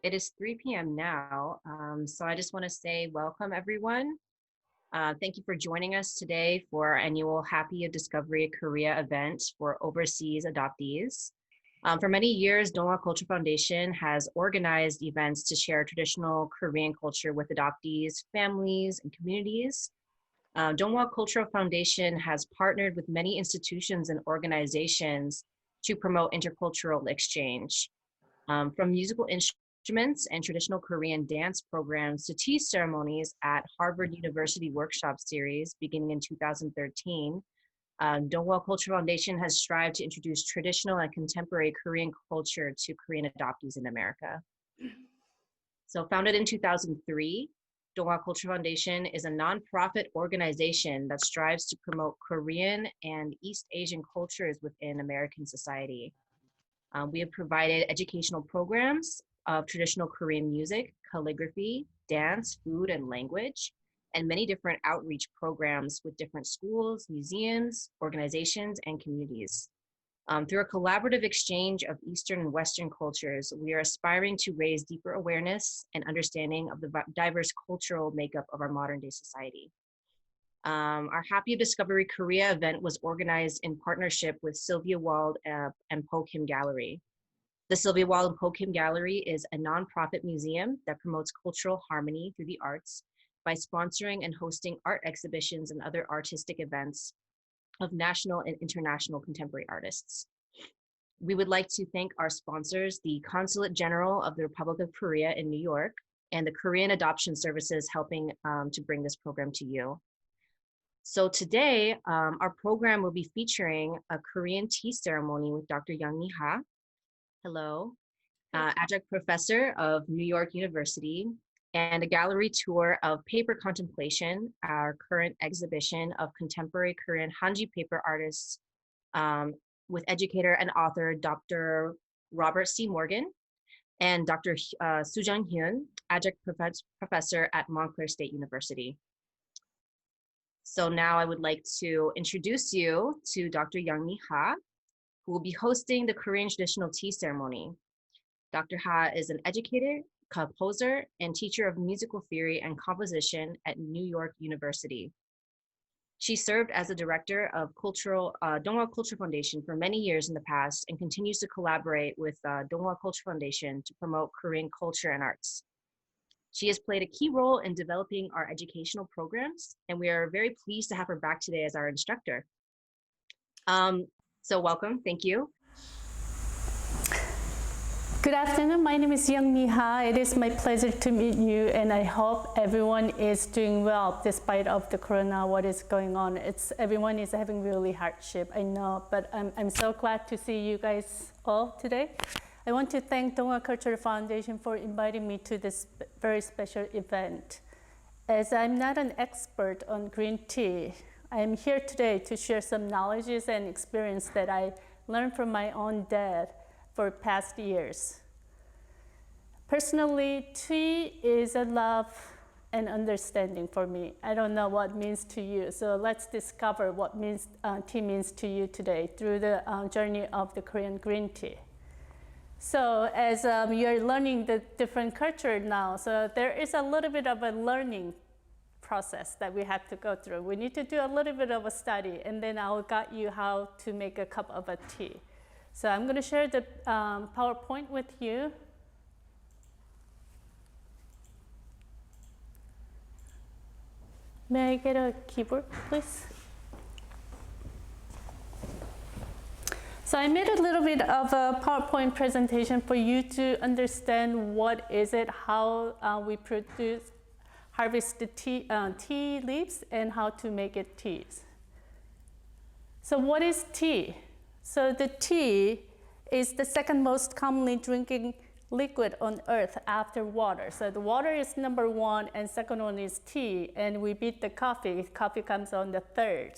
It is 3 p.m. now, so I just want to say welcome, everyone. Thank you for joining us today for our annual Happy Discovery Korea event for overseas adoptees. For many years, Dongwha Culture Foundation has organized events to share traditional Korean culture with adoptees, families, and communities. Dongwha Cultural Foundation has partnered with many institutions and organizations to promote intercultural exchange. From musical instruments and traditional Korean dance programs to tea ceremonies at Harvard University Workshop Series beginning in 2013, Dongwha Culture Foundation has strived to introduce traditional and contemporary Korean culture to Korean adoptees in America. So founded in 2003, Dongwha Culture Foundation is a nonprofit organization that strives to promote Korean and East Asian cultures within American society. We have provided educational programs of traditional Korean music, calligraphy, dance, food, and language, and many different outreach programs with different schools, museums, organizations, and communities. Through a collaborative exchange of Eastern and Western cultures, we are aspiring to raise deeper awareness and understanding of the diverse cultural makeup of our modern day society. Our Happy Discovery Korea event was organized in partnership with Sylvia Wald and Po Kim Gallery. The Sylvia Wald and Po Kim Gallery is a nonprofit museum that promotes cultural harmony through the arts by sponsoring and hosting art exhibitions and other artistic events of national and international contemporary artists. We would like to thank our sponsors, the Consulate General of the Republic of Korea in New York, and the Korean Adoption Services helping to bring this program to you. So today, our program will be featuring a Korean tea ceremony with Dr. Young-mi Ha. Hello. Adjunct professor of New York University, and a gallery tour of Paper Contemplation, our current exhibition of contemporary Korean Hanji paper artists with educator and author Dr. Robert C. Morgan and Dr. Soo Jung-hyun, adjunct professor at Montclair State University. So now I would like to introduce you to Dr. Young-mi Ha, who will be hosting the Korean traditional tea ceremony. Dr. Ha is an educator, composer, and teacher of musical theory and composition at New York University. She served as the director of Dongwha Culture Foundation for many years in the past and continues to collaborate with Dongwha Culture Foundation to promote Korean culture and arts. She has played a key role in developing our educational programs, and we are very pleased to have her back today as our instructor. So welcome, thank you. Good afternoon, my name is Young-mi Ha. It is my pleasure to meet you, and I hope everyone is doing well despite of the corona, what is going on. Everyone is having really hardship, I know, but I'm so glad to see you guys all today. I want to thank Dongwha Cultural Foundation for inviting me to this very special event. As I'm not an expert on green tea, I am here today to share some knowledges and experience that I learned from my own dad for past years. Personally, tea is a love and understanding for me. I don't know what it means to you, so let's discover what tea means to you today through the journey of the Korean green tea. So as you're learning the different culture now, so there is a little bit of a learning process that we have to go through. We need to do a little bit of a study, and then I'll guide you how to make a cup of a tea. So I'm going to share the PowerPoint with you. May I get a keyboard, please? So I made a little bit of a PowerPoint presentation for you to understand what is it, how we harvest the tea leaves, and how to make it teas. So what is tea? So the tea is the second most commonly drinking liquid on earth after water. So the water is number one, and second one is tea, and we beat the coffee. Coffee comes on the third.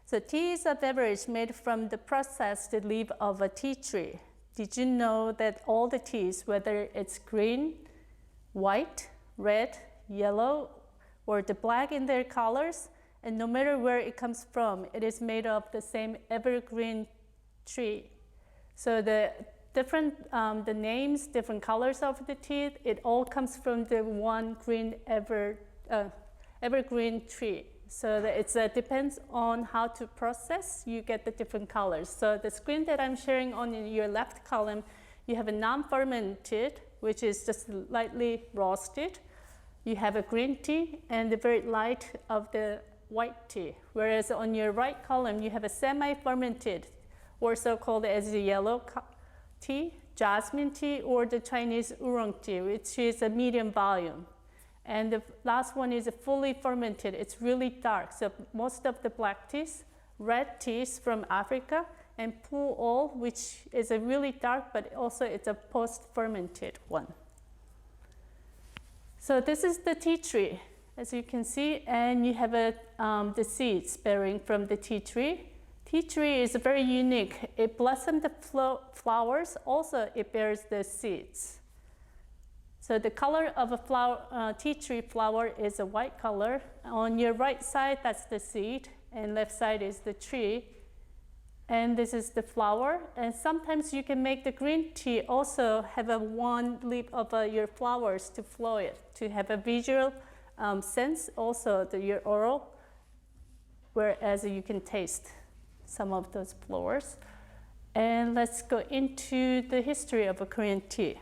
So tea is a beverage made from the processed leaf of a tea tree. Did you know that all the teas, whether it's green, white, red, yellow, or the black in their colors, and no matter where it comes from, it is made of the same evergreen tree. So the different, the names, different colors of the tea, it all comes from the one green evergreen tree. So it depends on how to process, you get the different colors. So the screen that I'm sharing on your left column, you have a non-fermented, which is just lightly roasted. You have a green tea and the very light of the white tea. Whereas on your right column, you have a semi-fermented, also called as the yellow tea, jasmine tea, or the Chinese oolong tea, which is a medium volume. And the last one is a fully fermented. It's really dark. So most of the black teas, red teas from Africa, and Pu'ol, which is a really dark, but also it's a post-fermented one. So this is the tea tree, as you can see, and you have the seeds bearing from the tea tree. Tea tree is very unique. It blossoms the flowers, also it bears the seeds. So the color of a tea tree flower is a white color. On your right side, that's the seed, and left side is the tree. And this is the flower. And sometimes you can make the green tea also have one leaf of your flowers to flow it, to have a visual sense, also your oral, whereas you can taste some of those flowers. And let's go into the history of a Korean tea.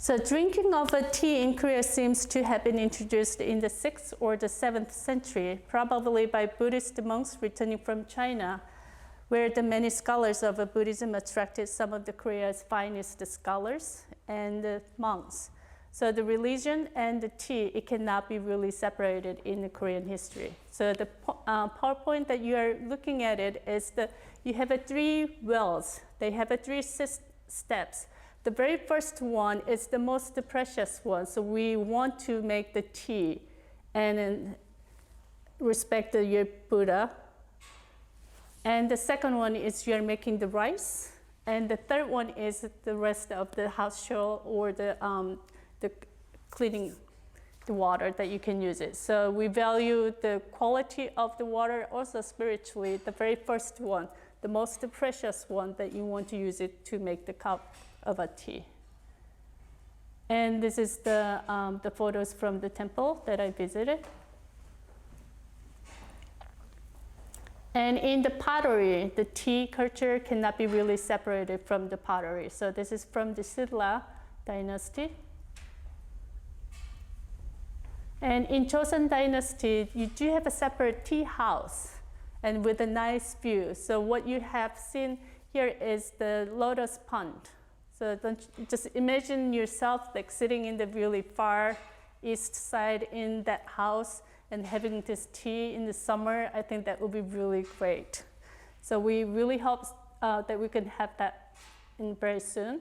So drinking of a tea in Korea seems to have been introduced in the 6th or the 7th century, probably by Buddhist monks returning from China, where the many scholars of Buddhism attracted some of the Korea's finest scholars and monks. So the religion and the tea, it cannot be really separated in the Korean history. So the PowerPoint that you are looking at it is you have 3 wells. They have 3 steps. The very first one is the most precious one. So we want to make the tea and respect your Buddha. And the second one is you're making the rice. And the third one is the rest of the household or the cleaning the water that you can use it. So we value the quality of the water, also spiritually, the very first one, the most precious one that you want to use it to make the cup of a tea. And this is the photos from the temple that I visited. And in the pottery, the tea culture cannot be really separated from the pottery. So this is from the Silla dynasty. And in Joseon dynasty, you do have a separate tea house and with a nice view. So what you have seen here is the lotus pond. So just imagine yourself like sitting in the really far east side in that house and having this tea in the summer. I think that would be really great. So we really hope that we can have that in very soon.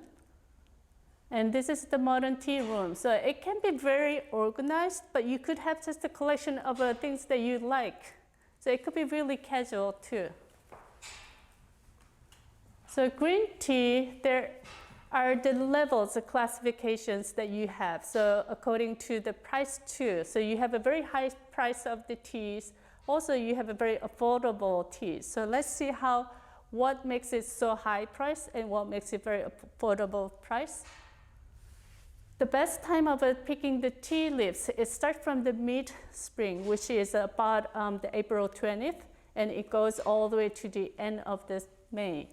And this is the modern tea room. So it can be very organized, but you could have just a collection of things that you like. So it could be really casual too. So green tea, there are the levels, the classifications that you have. So according to the price too. So you have a very high price of the teas. Also, you have a very affordable teas. So let's see what makes it so high price and what makes it very affordable price. The best time of picking the tea leaves, it starts from the mid-spring, which is about the April 20th, and it goes all the way to the end of the May.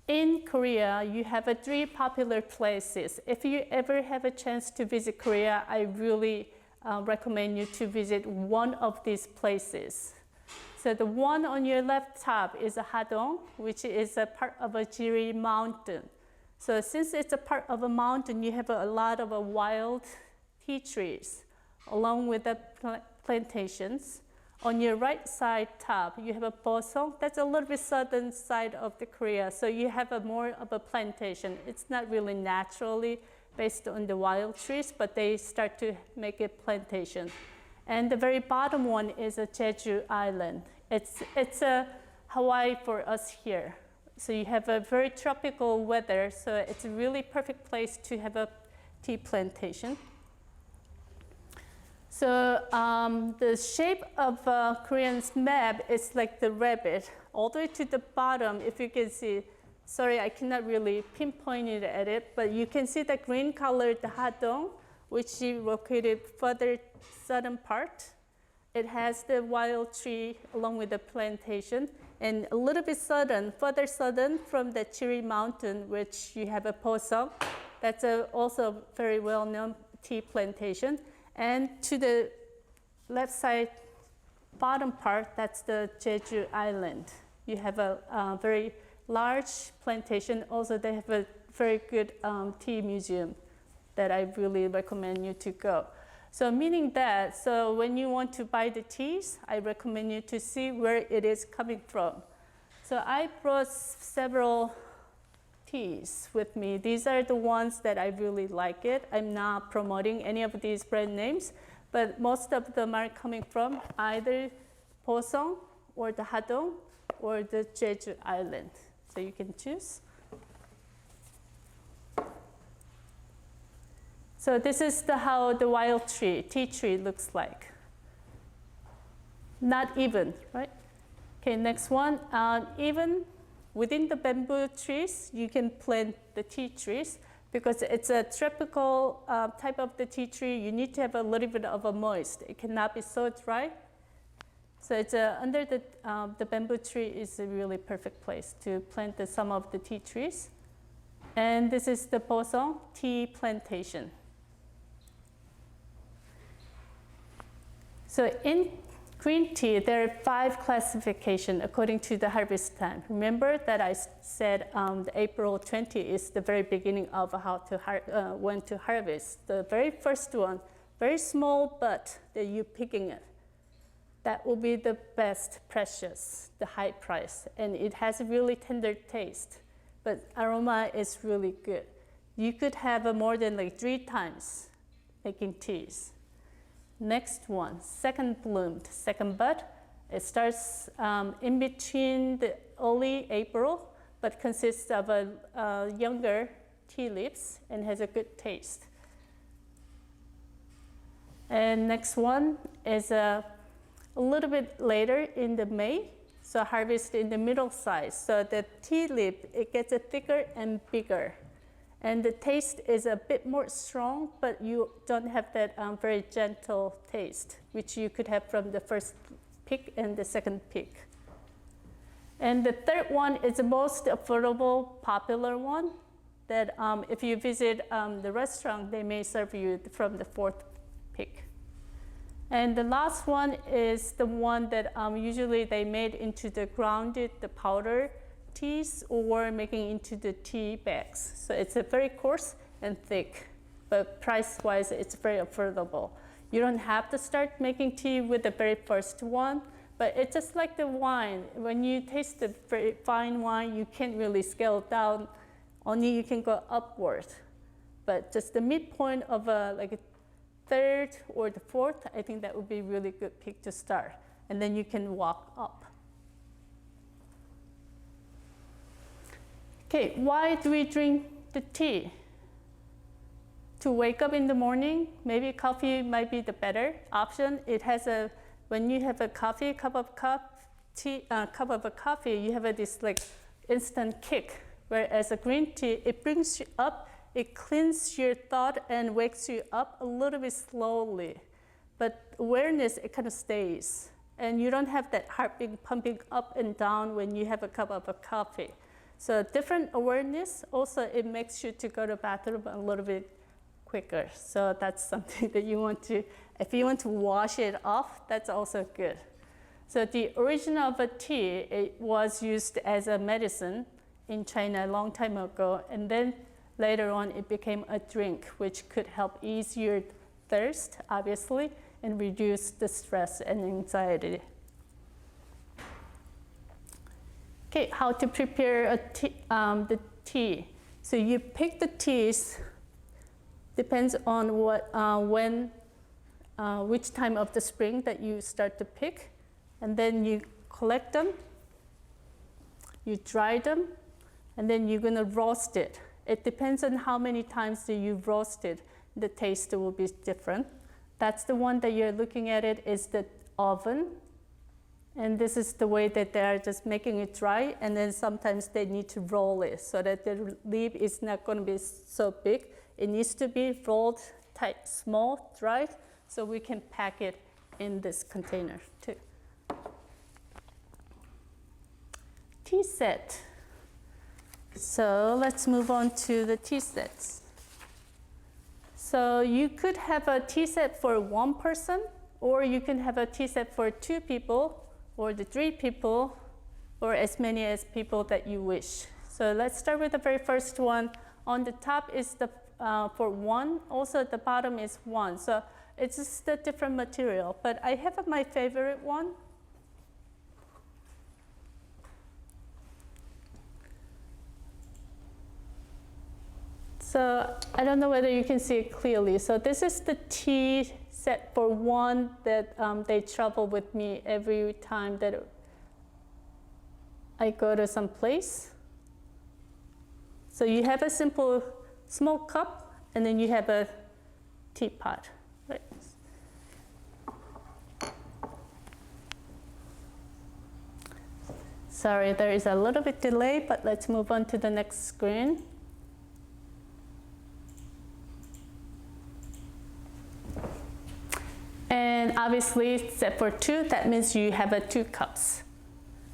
In Korea, you have 3 popular places. If you ever have a chance to visit Korea, I really recommend you to visit one of these places. So the one on your left top is Hadong, which is a part of Jiri Mountain. So since it's a part of a mountain, you have a lot of wild tea trees along with the plantations. On your right side top, you have a Bosong. That's a little bit southern side of the Korea. So you have more of a plantation. It's not really naturally based on the wild trees, but they start to make a plantation. And the very bottom one is a Jeju Island. It's a Hawaii for us here. So you have a very tropical weather, so it's a really perfect place to have a tea plantation. So the shape of Korean's map is like the rabbit, all the way to the bottom. If you can see, sorry, I cannot really pinpoint it at it, but you can see the green colored Hadong, which is located further southern part. It has the wild tree along with the plantation, and a little bit southern, further southern from the Chiri Mountain, which you have a Posong. That's also very well-known tea plantation. And to the left side, bottom part, that's the Jeju Island. You have a very large plantation. Also, they have a very good tea museum that I really recommend you to go. So meaning that, so when you want to buy the teas, I recommend you to see where it is coming from. So I brought several teas with me. These are the ones that I really like it. I'm not promoting any of these brand names, but most of them are coming from either Posong or the Hadong or the Jeju Island. So you can choose. So this is how the wild tree, tea tree looks like. Not even, right? Okay, next one. Even within the bamboo trees, you can plant the tea trees because it's a tropical type of the tea tree. You need to have a little bit of a moist. It cannot be so dry. So it's under the bamboo tree is a really perfect place to plant some of the tea trees. And this is the Posong tea plantation. So in green tea, there are 5 classifications according to the harvest time. Remember that I said April 20 is the very beginning of how to when to harvest. The very first one, very small bud that you're picking it, that will be the best, precious, the high price. And it has a really tender taste, but aroma is really good. You could have more than like 3 times making teas. Next one, second bloomed, second bud. It starts in between the early April, but consists of younger tea leaves and has a good taste. And next one is a little bit later in the May, so harvest in the middle size. So the tea leaf, it gets thicker and bigger. And the taste is a bit more strong, but you don't have that very gentle taste, which you could have from the first pick and the second pick. And the third one is the most affordable, popular one that if you visit the restaurant, they may serve you from the 4th pick. And the last one is the one that usually they made into the grounded, the powder teas or making into the tea bags. So it's a very coarse and thick, but price-wise, it's very affordable. You don't have to start making tea with the very first one, but it's just like the wine. When you taste the very fine wine, you can't really scale down. Only you can go upward. But just the midpoint of like a 3rd or the 4th, I think that would be a really good pick to start. And then you can walk up. Okay, why do we drink the tea? To wake up in the morning, maybe coffee might be the better option. It has when you have a cup of coffee, you have this like instant kick. Whereas a green tea, it brings you up, it cleans your thought and wakes you up a little bit slowly. But awareness, it kind of stays. And you don't have that heart being pumping up and down when you have a cup of coffee. So different awareness, also it makes you to go to the bathroom a little bit quicker. So that's something that you want to, if you want to wash it off, that's also good. So the origin of a tea, it was used as a medicine in China a long time ago. And then later on, it became a drink, which could help ease your thirst, obviously, and reduce the stress and anxiety. Okay, how to prepare the tea. So you pick the teas, depends on which time of the spring that you start to pick. And then you collect them, you dry them, and then you're gonna roast it. It depends on how many times that you roast it. The taste will be different. That's the one that you're looking at it is the oven. And this is the way that they are just making it dry. And then sometimes they need to roll it so that the leaf is not going to be so big. It needs to be rolled tight, small, dry, so we can pack it in this container too. Tea set. So let's move on to the tea sets. So you could have a tea set for one person, or you can have a tea set for 2 people, or the 3 people, or as many as people that you wish. So let's start with the very first one. On the top is the for 1, also at the bottom is 1. So it's just a different material, but I have my favorite one. So I don't know whether you can see it clearly. So this is the tea set for 1 that they travel with me every time that I go to some place. So you have a simple small cup, and then you have a teapot. Right? Sorry, there is a little bit delay, but let's move on to the next screen. And obviously, set for 2, that means you have 2 cups.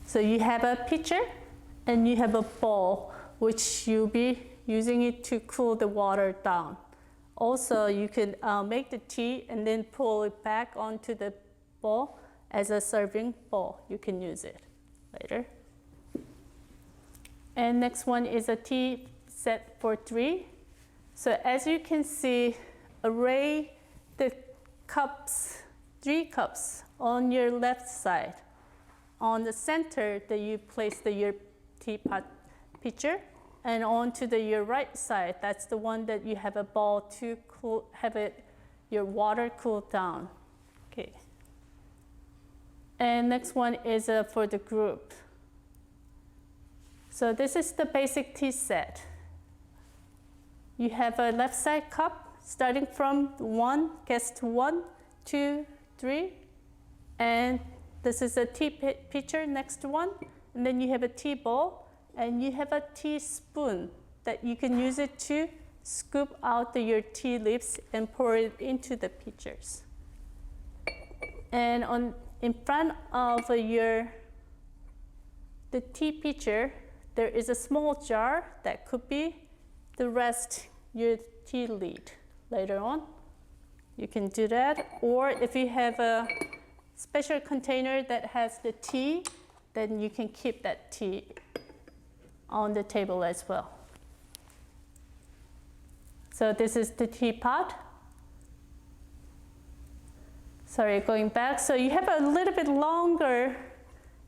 So you have a pitcher and you have a bowl, which you'll be using it to cool the water down. Also, you can make the tea and then pull it back onto the bowl as a serving bowl. You can use it later. And next one is a tea set for 3. So as you can see, array the cups, 3 cups on your left side. On the center, that you place your teapot pitcher, and onto your right side, that's the one that you have a bowl to cool, your water cool down. Okay. And next one is for the group. So this is the basic tea set. You have a left side cup starting from 1, guest 1, 2, 3, and this is a tea pitcher next one, and then you have a tea bowl, and you have a teaspoon that you can use it to scoop out your tea leaves and pour it into the pitchers. And in front of the tea pitcher, there is a small jar that could be the rest your tea lead. Later on, you can do that. Or if you have a special container that has the tea, then you can keep that tea on the table as well. So this is the teapot. Sorry, going back. So you have a little bit longer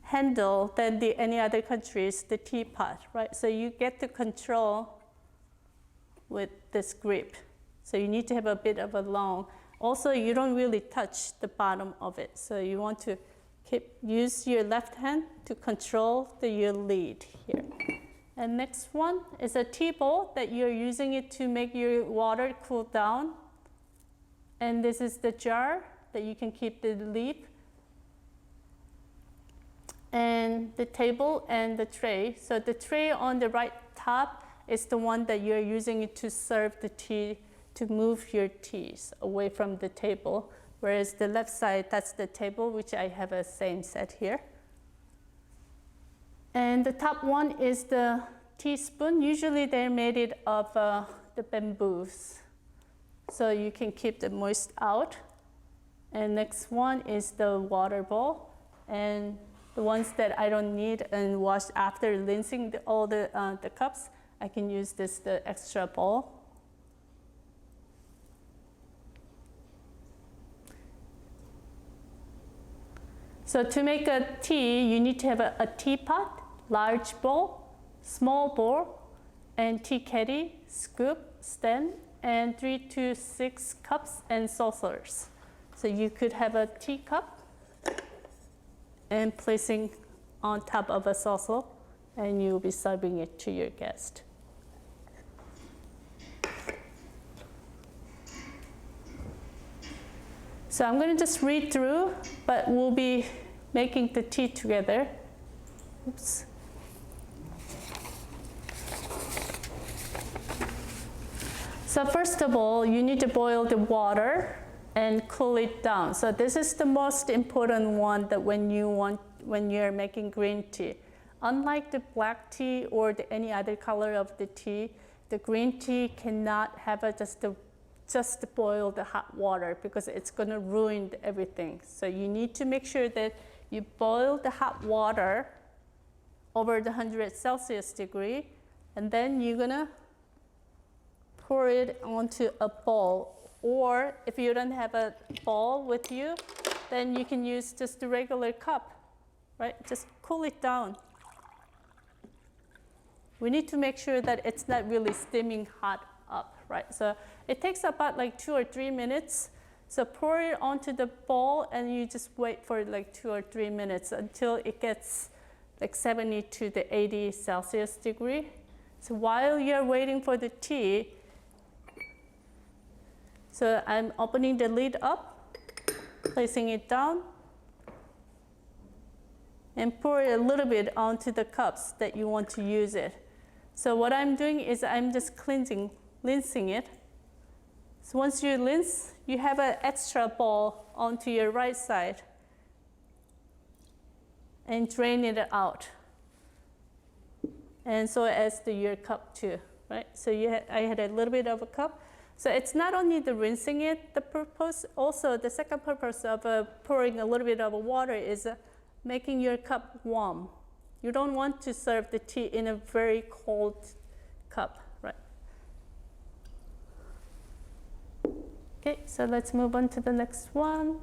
handle than any other countries, the teapot, right? So you get to control with this grip. So you need to have a bit of a long. Also, you don't really touch the bottom of it. So you want to use your left hand to control your lead here. And next one is a tea bowl that you're using it to make your water cool down. And this is the jar that you can keep the leaf. And the table and the tray. So the tray on the right top is the one that you're using it to serve the tea, to move your teas away from the table. Whereas the left side, that's the table, which I have a same set here. And the top one is the teaspoon. Usually they're made of the bamboos. So you can keep the moist out. And next one is the water bowl. And the ones that I don't need and wash after rinsing all the cups, I can use the extra bowl. So to make a tea, you need to have a teapot, large bowl, small bowl, and tea caddy, scoop, stand, and 3 to 6 cups and saucers. So you could have a teacup and placing on top of a saucer, and you'll be serving it to your guest. So I'm going to just read through, but we'll be making the tea together. Oops. So first of all, you need to boil the water and cool it down. So this is the most important one that when you're making green tea. Unlike the black tea or any other color of the tea, the green tea cannot have just boil the hot water because it's going to ruin everything. So you need to make sure that you boil the hot water over the 100 Celsius degree, and then you're going to pour it onto a bowl. Or if you don't have a bowl with you, then you can use just a regular cup, right? Just cool it down. We need to make sure that it's not really steaming hot up, right? So it takes about like 2 or 3 minutes. So pour it onto the bowl and you just wait for like 2 or 3 minutes until it gets like 70 to the 80 Celsius degree. So while you're waiting for the tea, so I'm opening the lid up, placing it down, and pour it a little bit onto the cups that you want to use it. So what I'm doing is I'm just rinsing it. So once you rinse, you have an extra bowl onto your right side and drain it out. And so as your cup too, right? So I had a little bit of a cup. So it's not only the rinsing it, the purpose, also the second purpose of pouring a little bit of water is making your cup warm. You don't want to serve the tea in a very cold cup, right? Okay, so let's move on to the next one.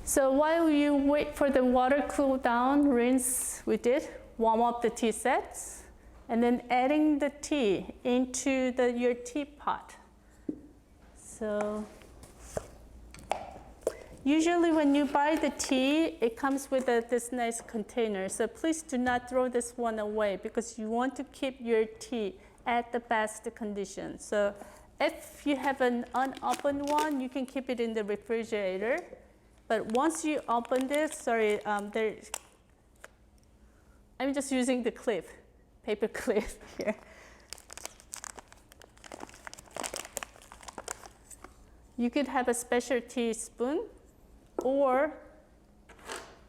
So while you wait for the water cool down, rinse, we did, warm up the tea sets. And then adding the tea into your teapot. So usually when you buy the tea, it comes with this nice container. So please do not throw this one away because you want to keep your tea at the best condition. So if you have an unopened one, you can keep it in the refrigerator. But once you open this, I'm just using the clip. Paper clip here. You could have a special teaspoon, or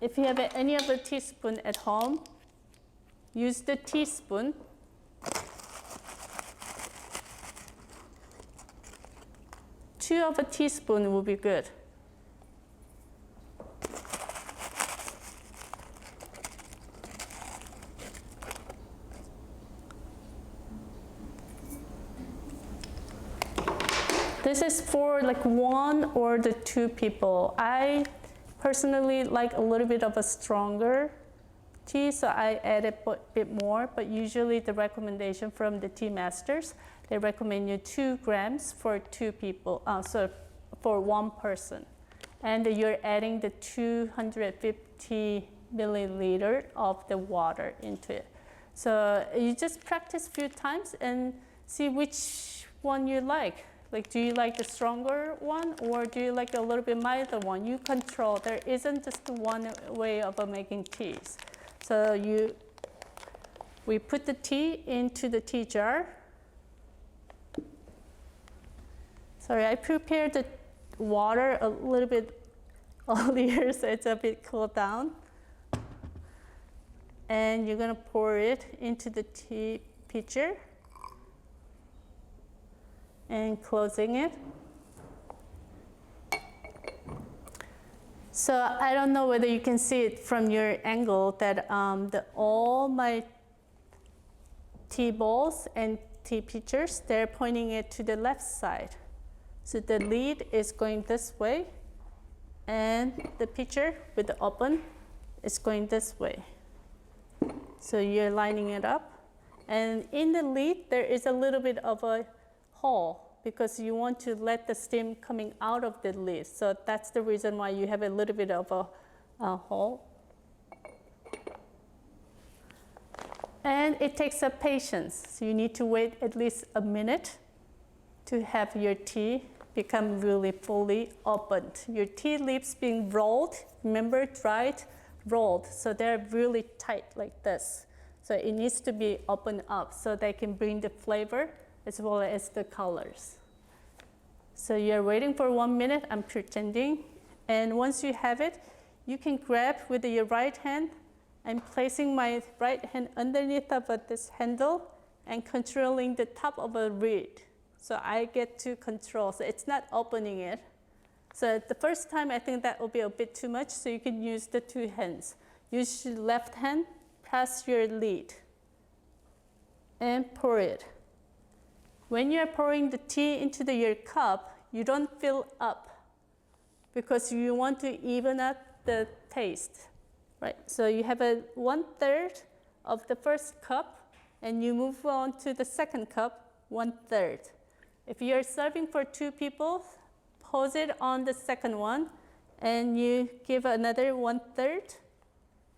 if you have any other teaspoon at home, use the teaspoon. Two of a teaspoon will be good. This is for like 1 or 2 people. I personally like a little bit of a stronger tea, so I add a bit more, but usually the recommendation from the tea masters, they recommend you 2 grams for 2 people, so for 1 person. And you're adding the 250 milliliter of the water into it. So you just practice a few times and see which one you like. Like, do you like the stronger one or do you like a little bit milder one? You control. There isn't just one way of making teas. So we put the tea into the tea jar. Sorry, I prepared the water a little bit earlier, so it's a bit cooled down. And you're gonna pour it into the tea pitcher. And closing it. So I don't know whether you can see it from your angle that all my tea bowls and tea pitchers, they're pointing it to the left side. So the lid is going this way and the pitcher with the open is going this way. So you're lining it up. And in the lid, there is a little bit of a hole because you want to let the steam coming out of the lid. So that's the reason why you have a little bit of a hole. And it takes a patience. So you need to wait at least a minute to have your tea become really fully opened. Your tea leaves being rolled, remember, dried, rolled, so they're really tight like this. So it needs to be opened up so they can bring the flavor as well as the colors. So you're waiting for 1 minute, I'm pretending. And once you have it, you can grab with your right hand. I'm placing my right hand underneath of this handle and controlling the top of a reed. So I get to control, so it's not opening it. So the first time, I think that will be a bit too much, so you can use the two hands. Use your left hand, press your lid, and pour it. When you're pouring the tea into your cup, you don't fill up because you want to even up the taste, right? So you have a 1/3 of the first cup, and you move on to the second cup, 1/3. If you're serving for 2 people, pause it on the second one, and you give another 1/3,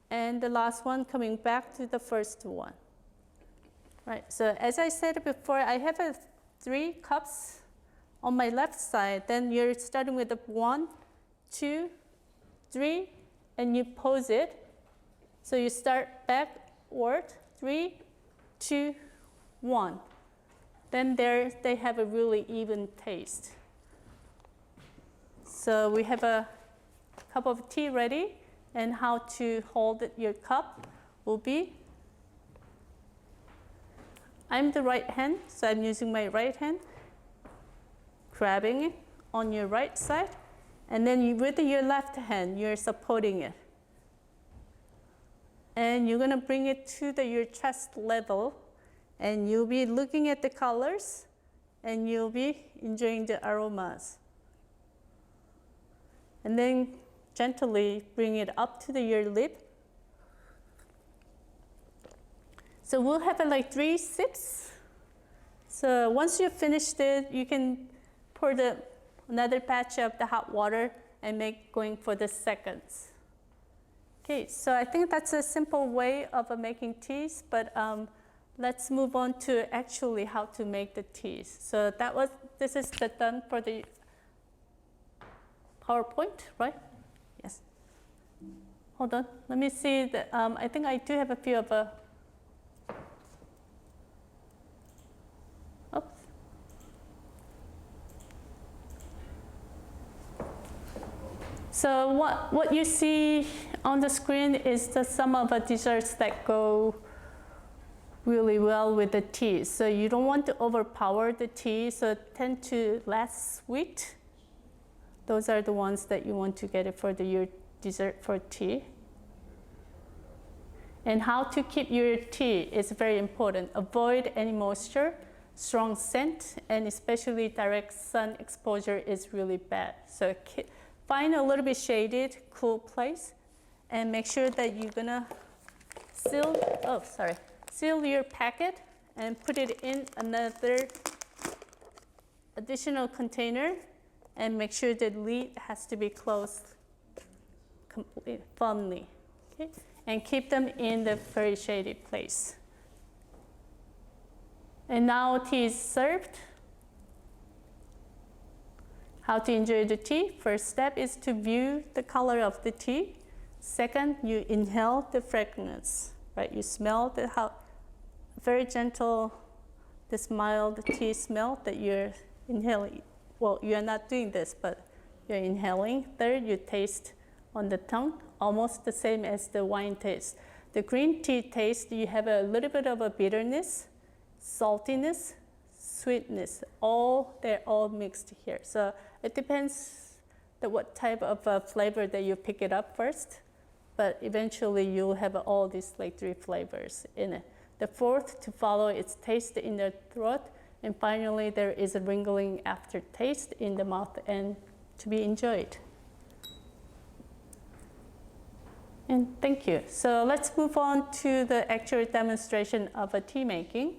and the last one coming back to the first one. Right, so as I said before, I have 3 cups on my left side. Then you're starting with the 1, 2, 3, and you pause it. So you start backward, 3, 2, 1. Then they have a really even taste. So we have a cup of tea ready, and how to hold your cup will be, I'm the right hand, so I'm using my right hand, grabbing it on your right side, and then with your left hand, you're supporting it. And you're gonna bring it to your chest level, and you'll be looking at the colors, and you'll be enjoying the aromas. And then gently bring it up to your lip. So we'll have like 3 sips. So once you've finished it, you can pour another batch of the hot water and going for the seconds. Okay, so I think that's a simple way of making teas, but let's move on to actually how to make the teas. So this is done for the PowerPoint, right? Yes. Hold on, let me see. I think I do have a few of oops. So what you see on the screen is some of the desserts that go really well with the tea. So you don't want to overpower the tea, so it tend to less sweet. Those are the ones that you want to get it for your dessert for tea. And how to keep your tea is very important. Avoid any moisture, strong scent, and especially direct sun exposure is really bad. So find a little bit shaded, cool place, and make sure that you're gonna seal your packet and put it in another additional container, and make sure the lid has to be closed firmly, okay? And keep them in the very shady place. And now tea is served. How to enjoy the tea? First step is to view the color of the tea. Second, you inhale the fragrance, right? You smell very gentle, this mild tea smell that you're inhaling. Well, you're not doing this, but you're inhaling. Third, you taste on the tongue, almost the same as the wine taste. The green tea taste, you have a little bit of a bitterness, saltiness, sweetness. They're all mixed here. So it depends what type of flavor that you pick it up first, but eventually you'll have all these like 3 flavors in it. The fourth to follow is taste in the throat, and finally there is a lingering aftertaste in the mouth and to be enjoyed. And thank you. So let's move on to the actual demonstration of tea making.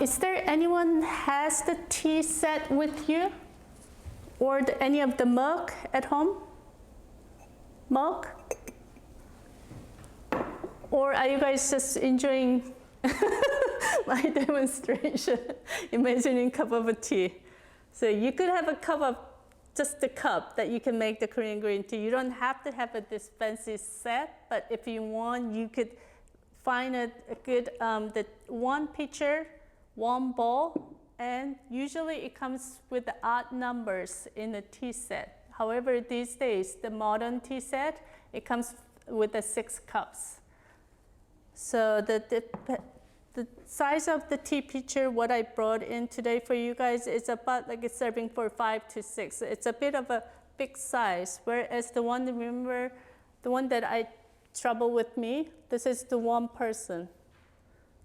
Is there anyone has the tea set with you, or any of the mug at home? mug? Or are you guys just enjoying my demonstration, imagining cup of a tea? So you could have a cup of, just a cup that you can make the Korean green tea. You don't have to have this fancy set, but if you want, you could find a good, the one pitcher, one bowl, and usually it comes with the odd numbers in the tea set. However, these days, the modern tea set, it comes with the 6 cups. So the size of the tea pitcher, what I brought in today for you guys, is about like a serving for 5 to 6. It's a bit of a big size, whereas the one, remember, the one that I trouble with me, this is the one person.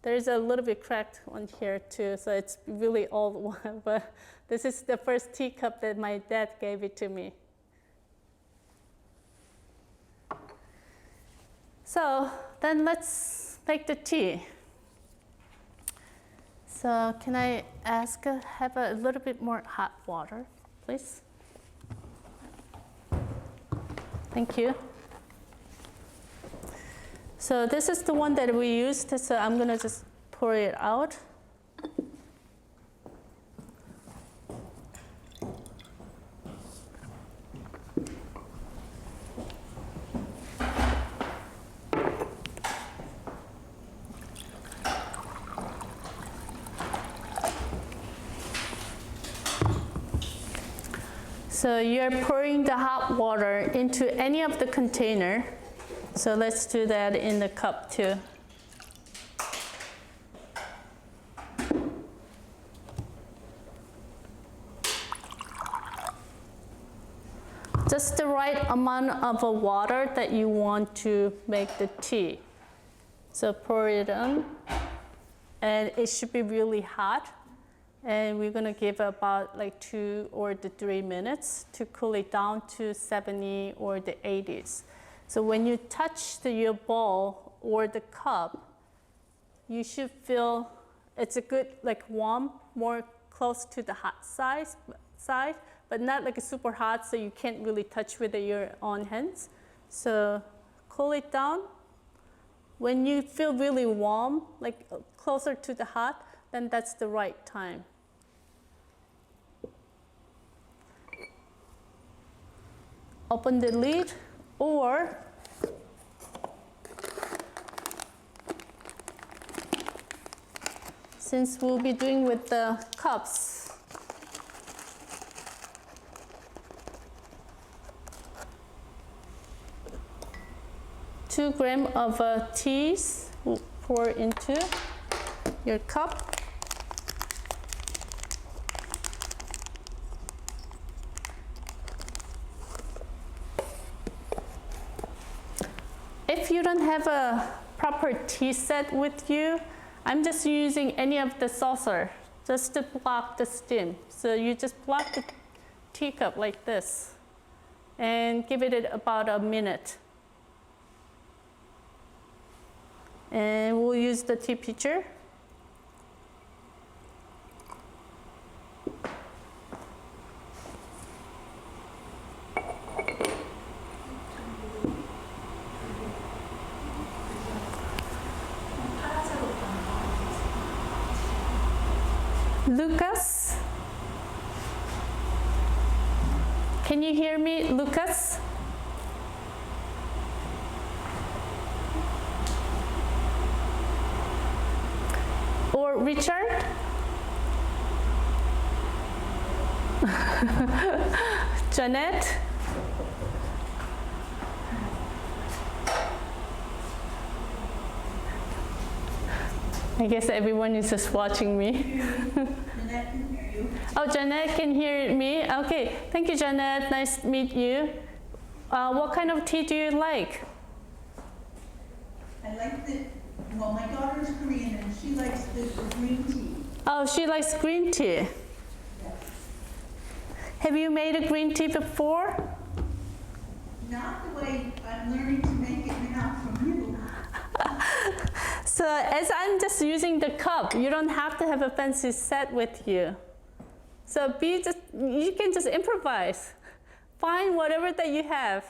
There's a little bit cracked on here too, so it's really old one, but this is the first teacup that my dad gave it to me. So then let's make the tea. So can I ask, have a little bit more hot water, please? Thank you. So this is the one that we used, so I'm gonna just pour it out. So you're pouring the hot water into any of the container. So let's do that in the cup too. Just the right amount of water that you want to make the tea. So pour it on, and it should be really hot. And we're gonna give about like 2 or 3 minutes to cool it down to 70 or the 80s. So when you touch your bowl or the cup, you should feel it's a good like warm, more close to the hot side, but not like a super hot, so you can't really touch with your own hands. So cool it down. When you feel really warm, like closer to the hot, then that's the right time. Open the lid, or since we'll be doing with the cups, two grams of teas will pour into your cup. If you don't have a proper tea set with you, I'm just using any of the saucer just to block the steam. So you just block the teacup like this and give it about a minute. And we'll use the tea pitcher. Lucas? Can you hear me, Lucas? Or Richard? Janet? I guess everyone is just watching me. Jeanette can hear you. Oh, Janet can hear me? Okay, thank you, Janet. Nice to meet you. What kind of tea do you like? I like well, my daughter's Korean and she likes the green tea. Oh, she likes green tea. Yes. Have you made a green tea before? Not the way I'm learning to make it now from you. So as I'm just using the cup, you don't have to have a fancy set with you. So you can just improvise. Find whatever that you have.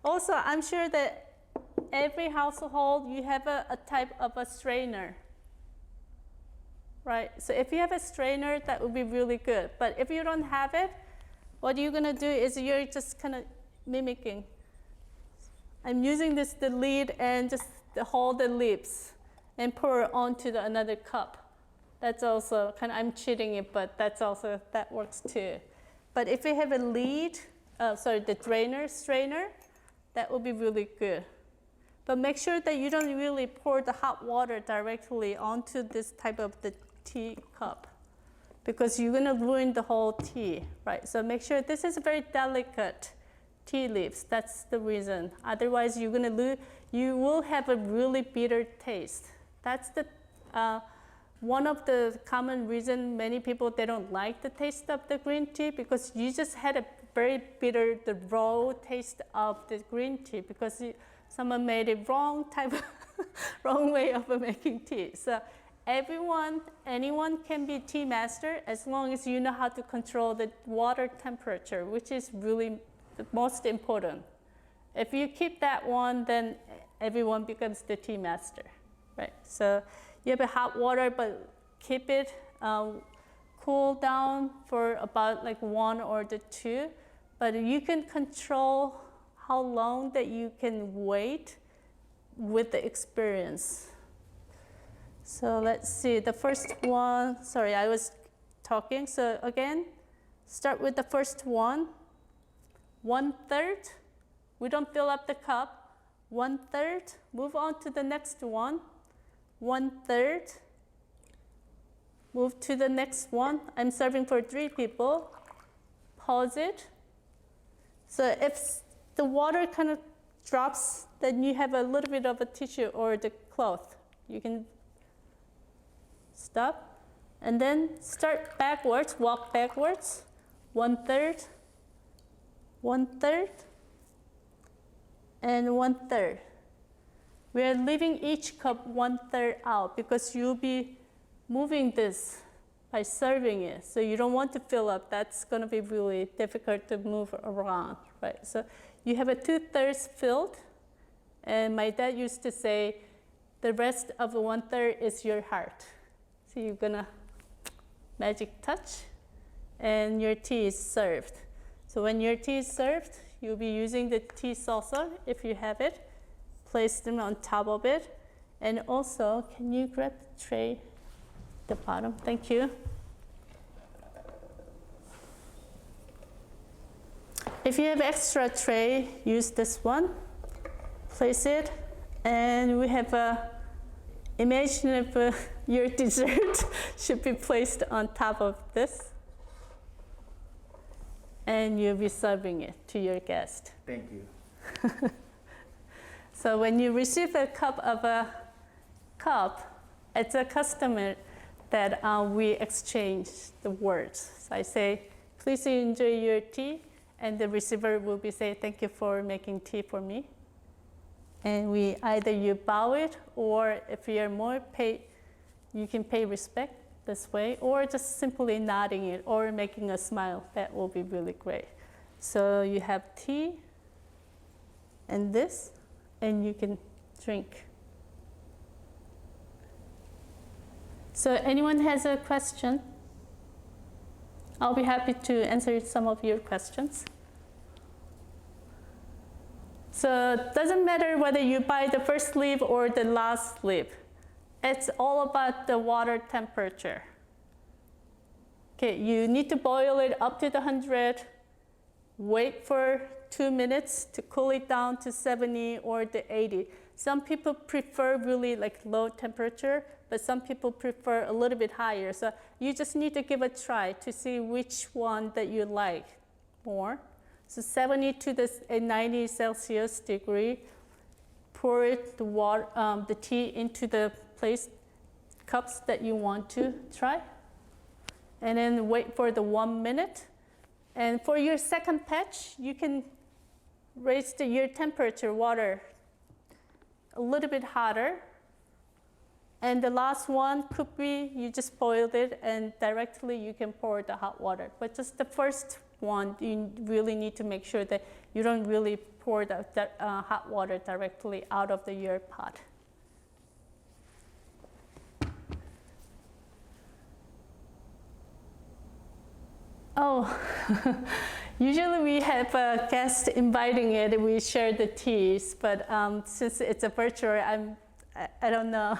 Also, I'm sure that every household, you have a type of a strainer, right? So if you have a strainer, that would be really good. But if you don't have it, what you're gonna do is you're just kind of mimicking. I'm using the lid and just hold the lips and pour onto another cup. That's also kind of, I'm cheating it, but that works too. But if you have a lid, the strainer, that would be really good. But make sure that you don't really pour the hot water directly onto this type of the tea cup, because you're gonna ruin the whole tea, right? So make sure this is very delicate tea leaves. That's the reason. Otherwise, you will have a really bitter taste. That's the one of the common reason many people, they don't like the taste of the green tea, because you just had a very bitter, the raw taste of the green tea, because someone made a wrong way of making tea. So anyone can be tea master as long as you know how to control the water temperature, which is really the most important. If you keep that one, then everyone becomes the tea master, right? So you have a hot water, but keep it cool down for about like 1 or 2. But you can control how long that you can wait with the experience. So let's see, the first one, sorry, I was talking. So again, start with the first one. 1/3, we don't fill up the cup. 1/3, move on to the next one. 1/3, move to the next one. I'm serving for 3 people. Pause it. So if the water kind of drops, then you have a little bit of a tissue or the cloth. You can stop. And then start backwards, walk backwards. 1/3, 1/3, and 1/3. We are leaving each cup 1/3 out, because you'll be moving this by serving it. So you don't want to fill up. That's going to be really difficult to move around, right? So you have a 2/3 filled. And my dad used to say, the rest of the 1/3 is your heart. So you're going to magic touch, and your tea is served. So when your tea is served, you'll be using the tea saucer, if you have it. Place them on top of it. And also, can you grab the tray, the bottom? Thank you. If you have extra tray, use this one. Place it, and we have imagine if your dessert should be placed on top of this, and you'll be serving it to your guest. Thank you. So when you receive a cup of a cup, it's a custom that we exchange the words. So I say, please enjoy your tea, and the receiver will be say, thank you for making tea for me. And we either you bow it, or if you're more you can pay respect this way, or just simply nodding it or making a smile. That will be really great. So you have tea and this, and you can drink. So anyone has a question? I'll be happy to answer some of your questions. So it doesn't matter whether you buy the first leaf or the last leaf. It's all about the water temperature. Okay, you need to boil it up to the 100, wait for 2 minutes to cool it down to 70 or the 80. Some people prefer really like low temperature, but some people prefer a little bit higher. So you just need to give a try to see which one that you like more. So 70 to the 90 Celsius degree, pour it, the tea into the cups that you want to try. And then wait for the 1 minute. And for your second batch, you can raise your temperature water a little bit hotter. And the last one could be you just boiled it and directly you can pour the hot water. But just the first one, you really need to make sure that you don't really pour the hot water directly out of the your pot. Oh, usually we have a guest inviting it. We share the teas, but since it's a virtual, I don't know.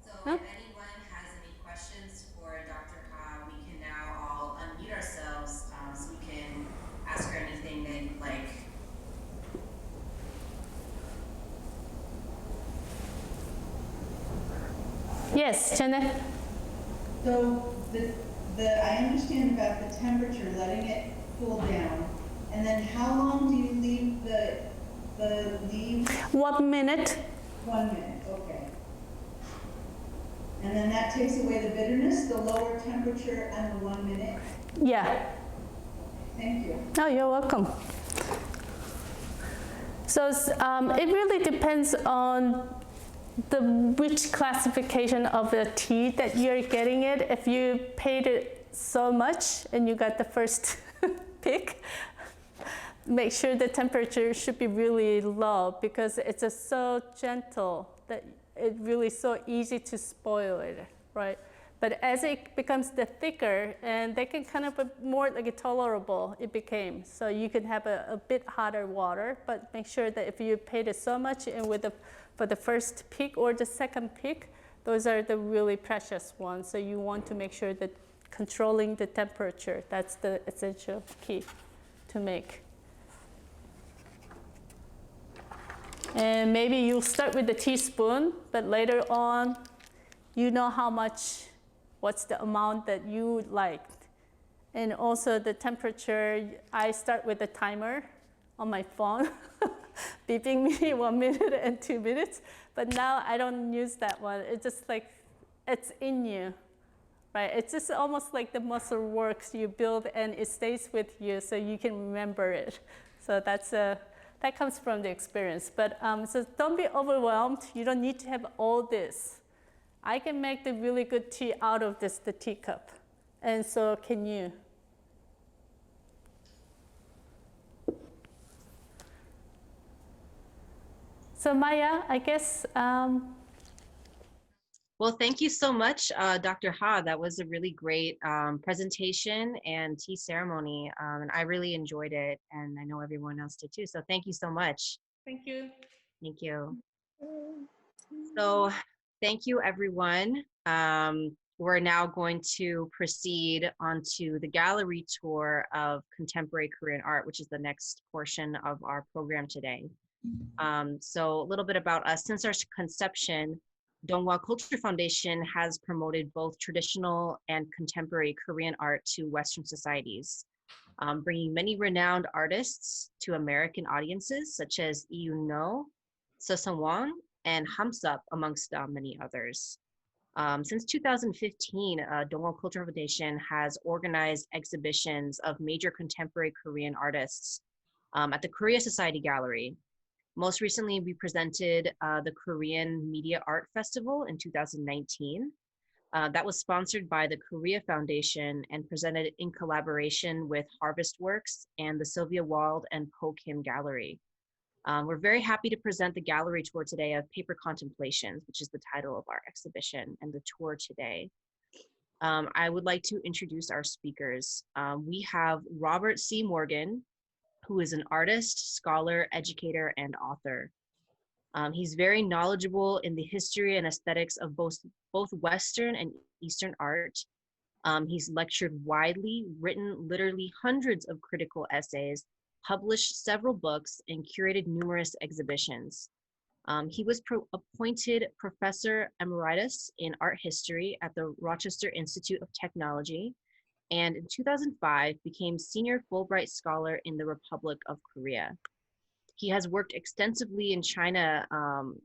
So if anyone has any questions for Dr. Ha, we can now all unmute ourselves so we can ask her anything they'd like. Yes, Janet. So I understand about the temperature, letting it cool down, and then how long do you leave the leaves? 1 minute. 1 minute, okay. And then that takes away the bitterness, the lower temperature and the 1 minute? Yeah. Thank you. Oh, you're welcome. So it really depends on which classification of the tea that you're getting it. If you paid it so much and you got the first pick, make sure the temperature should be really low because it's so gentle that it's really so easy to spoil it, right? But as it becomes the thicker, and they can kind of more like a tolerable it became. So you can have a bit hotter water, but make sure that if you paid it so much and for the first pick or the second pick, those are the really precious ones. So you want to make sure that controlling the temperature, that's the essential key to make. And maybe you'll start with the teaspoon, but later on, you know what's the amount that you liked. And also the temperature, I start with the timer on my phone, beeping me 1 minute and 2 minutes. But now I don't use that one. It's just like, it's in you, right? It's just almost like the muscle works you build and it stays with you so you can remember it. So that comes from the experience. But so don't be overwhelmed. You don't need to have all this. I can make the really good tea out of the teacup. And so can you. So Maya, I guess. Well, thank you so much, Dr. Ha. That was a really great presentation and tea ceremony. And I really enjoyed it. And I know everyone else did too. So thank you so much. Thank you. Thank you. So thank you, everyone. We're now going to proceed onto the gallery tour of contemporary Korean art, which is the next portion of our program today. So a little bit about us. Since our conception, Donghwa Culture Foundation has promoted both traditional and contemporary Korean art to Western societies, bringing many renowned artists to American audiences, such as Lee Yoon-no, Seo Sung-won, and Hamsup, amongst many others. Since 2015, Donghwa Culture Foundation has organized exhibitions of major contemporary Korean artists at the Korea Society Gallery. Most recently, we presented the Korean Media Art Festival in 2019. That was sponsored by the Korea Foundation and presented in collaboration with Harvest Works and the Sylvia Wald and Po Kim Gallery. We're very happy to present the gallery tour today of Paper Contemplations, which is the title of our exhibition and the tour today. I would like to introduce our speakers. We have Robert C. Morgan, who is an artist, scholar, educator, and author. He's very knowledgeable in the history and aesthetics of both Western and Eastern art. He's lectured widely, written literally hundreds of critical essays, published several books, and curated numerous exhibitions. He was appointed Professor Emeritus in Art History at the Rochester Institute of Technology, and in 2005 became Senior Fulbright Scholar in the Republic of Korea. He has worked extensively in China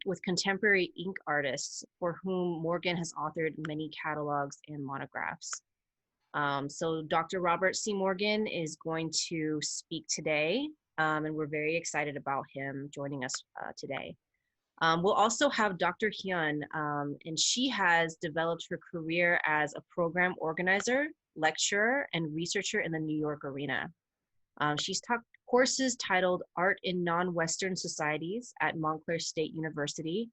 with contemporary ink artists for whom Morgan has authored many catalogs and monographs. So Dr. Robert C. Morgan is going to speak today, and we're very excited about him joining us today. We'll also have Dr. Hyun, and she has developed her career as a program organizer lecturer and researcher in the New York arena. She's taught courses titled Art in Non-Western Societies at Montclair State University,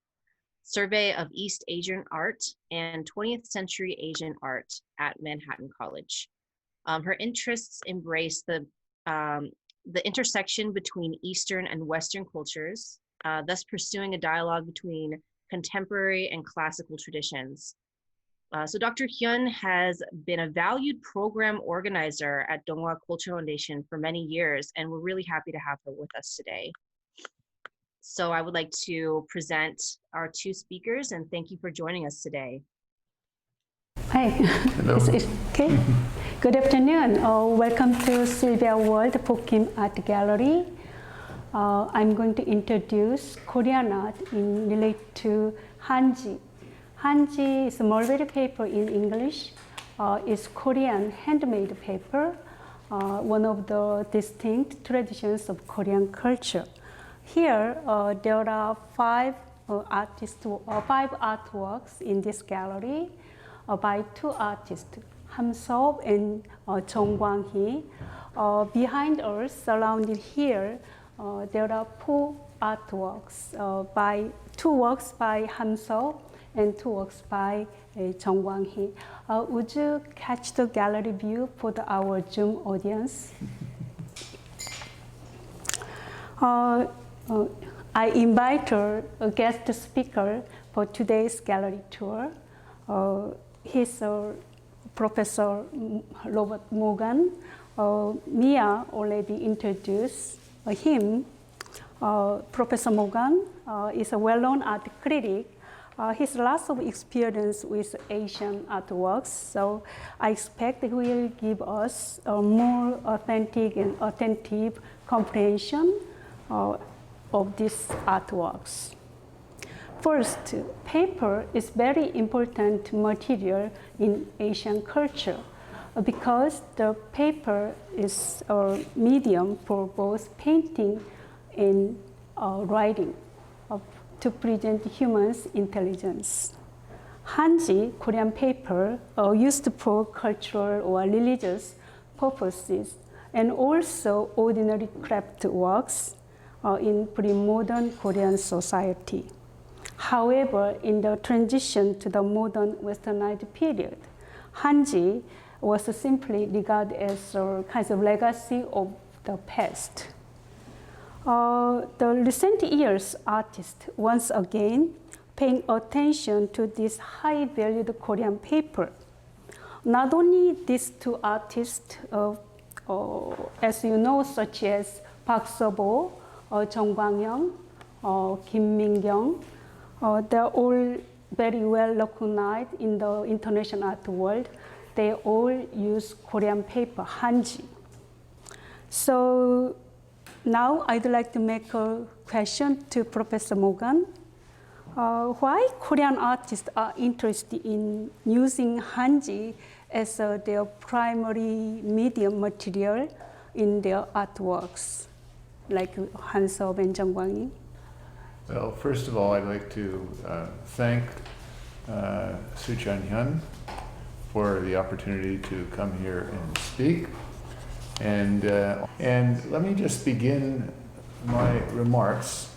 Survey of East Asian Art, and 20th Century Asian Art at Manhattan College. Her interests embrace the intersection between Eastern and Western cultures, thus pursuing a dialogue between contemporary and classical traditions. So Dr. Hyun has been a valued program organizer at Donghua Culture Foundation for many years, and we're really happy to have her with us today. So I would like to present our two speakers, and thank you for joining us today. Hi. Hello. Okay. Good afternoon. Welcome to Sylvia World Pokim Art Gallery. I'm going to introduce Korean art in relate to Hanji. Hanji is mulberry paper in English. It's Korean handmade paper, one of the distinct traditions of Korean culture. Here, there are five artworks in this gallery by two artists, Ham Seop and Jung Kwang-hee. Behind us, surrounded here, there are four artworks, two works by Ham Seop and two works by Jung Kwang-hee. Would you catch the gallery view for our Zoom audience? I invite a guest speaker for today's gallery tour. He's Professor Robert Morgan. Mia already introduced him. Professor Morgan is a well-known art critic. He has lots of experience with Asian artworks, so I expect he will give us a more authentic and attentive comprehension of these artworks. First, paper is very important material in Asian culture because the paper is a medium for both painting and writing to present humans' intelligence. Hanji, Korean paper, used for cultural or religious purposes, and also ordinary craft works in pre-modern Korean society. However, in the transition to the modern westernized period, Hanji was simply regarded as a kind of legacy of the past. The recent years, artists once again paying attention to this high-valued Korean paper. Not only these two artists, as you know, such as Park So-bo, Jung Kwang-young, Kim Min-kyung, they're all very well recognized in the international art world. They all use Korean paper, Hanji. So now I'd like to make a question to Professor Morgan. Why Korean artists are interested in using Hanji as their primary medium material in their artworks, like Han Seop and Jung Kwang-hee? Well, first of all, I'd like to thank Soo-chan Hyun for the opportunity to come here and speak. And let me just begin my remarks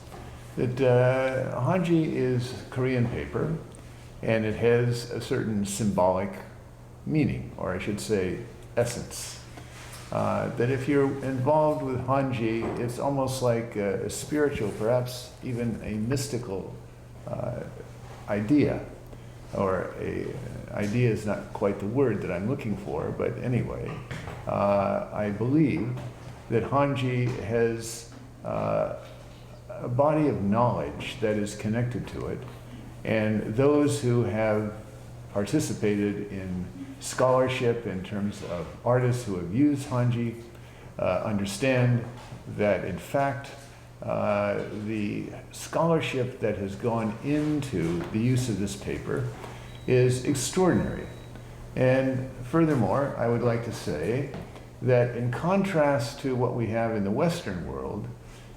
that Hanji is Korean paper, and it has a certain symbolic meaning, or I should say essence. That if you're involved with Hanji, it's almost like a spiritual, perhaps even a mystical idea, or idea is not quite the word that I'm looking for, but anyway, I believe that Hanji has a body of knowledge that is connected to it, and those who have participated in scholarship in terms of artists who have used Hanji understand that in fact the scholarship that has gone into the use of this paper is extraordinary. And furthermore, I would like to say that in contrast to what we have in the Western world,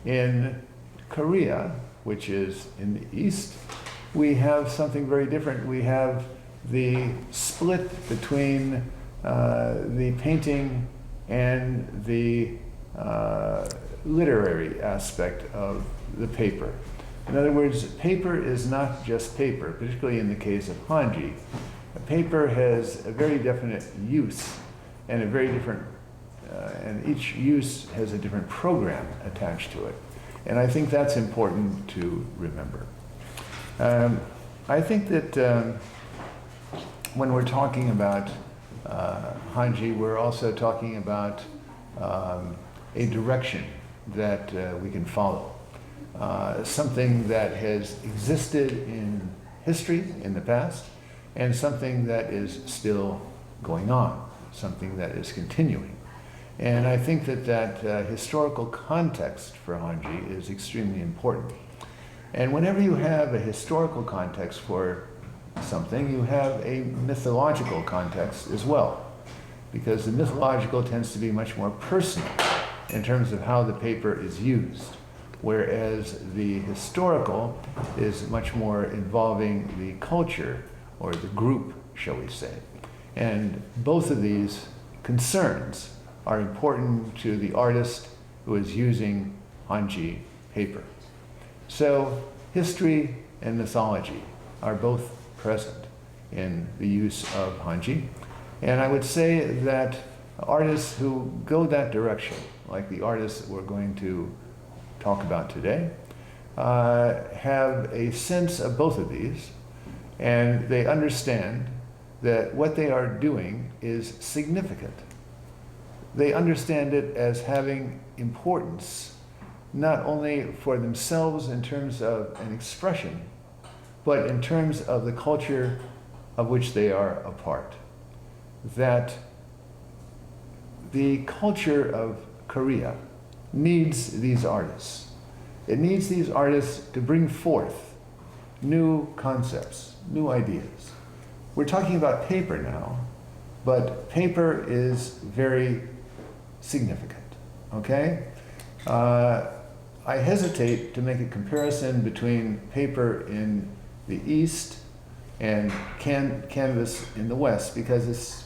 in Korea, which is in the East, we have something very different. We have the split between the painting and the literary aspect of the paper. In other words, paper is not just paper, particularly in the case of Hanji. Paper has a very definite use and a very different, and each use has a different program attached to it. And I think that's important to remember. I think that when we're talking about Hanji, we're also talking about a direction that we can follow. Something that has existed in history in the past, and something that is still going on, something that is continuing. And I think that historical context for Hanji is extremely important. And whenever you have a historical context for something, you have a mythological context as well, because the mythological tends to be much more personal in terms of how the paper is used, whereas the historical is much more involving the culture or the group, shall we say. And both of these concerns are important to the artist who is using Hanji paper. So history and mythology are both present in the use of Hanji. And I would say that artists who go that direction, like the artists that we're going to talk about today, have a sense of both of these, and they understand that what they are doing is significant. They understand it as having importance, not only for themselves in terms of an expression, but in terms of the culture of which they are a part. That the culture of Korea needs these artists. It needs these artists to bring forth new concepts, new ideas. We're talking about paper now, but paper is very significant, okay? I hesitate to make a comparison between paper in the East and canvas in the West, because it's